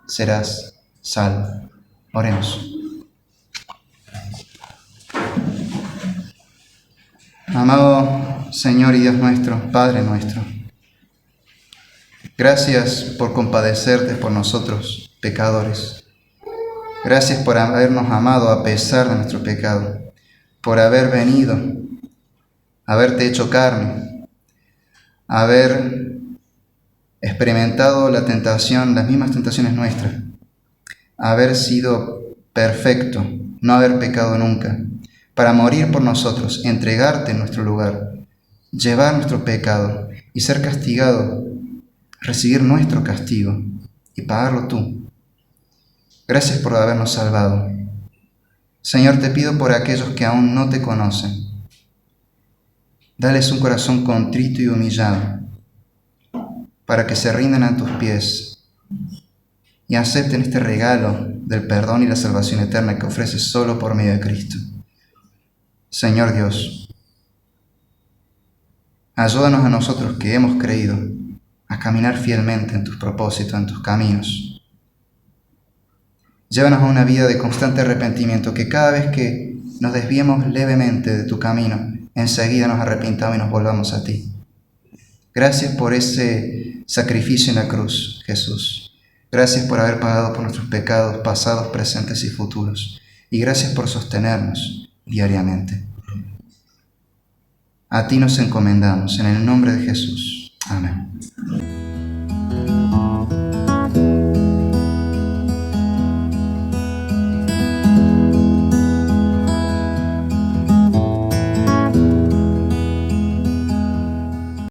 serás salvo. Oremos. Amado Señor y Dios nuestro, Padre nuestro, gracias por compadecerte por nosotros, pecadores. Gracias por habernos amado a pesar de nuestro pecado, por haber venido, haberte hecho carne, haber experimentado la tentación, las mismas tentaciones nuestras, haber sido perfecto, no haber pecado nunca, para morir por nosotros, entregarte en nuestro lugar, llevar nuestro pecado y ser castigado, recibir nuestro castigo y pagarlo tú. Gracias por habernos salvado. Señor, te pido por aquellos que aún no te conocen. Dales un corazón contrito y humillado para que se rindan a tus pies y acepten este regalo del perdón y la salvación eterna que ofreces solo por medio de Cristo. Señor Dios, ayúdanos a nosotros que hemos creído a caminar fielmente en tus propósitos, en tus caminos. Llévanos a una vida de constante arrepentimiento, que cada vez que nos desviemos levemente de tu camino, enseguida nos arrepintamos y nos volvamos a ti. Gracias por ese sacrificio en la cruz, Jesús. Gracias por haber pagado por nuestros pecados pasados, presentes y futuros. Y gracias por sostenernos diariamente. A ti nos encomendamos, en el nombre de Jesús. Amén.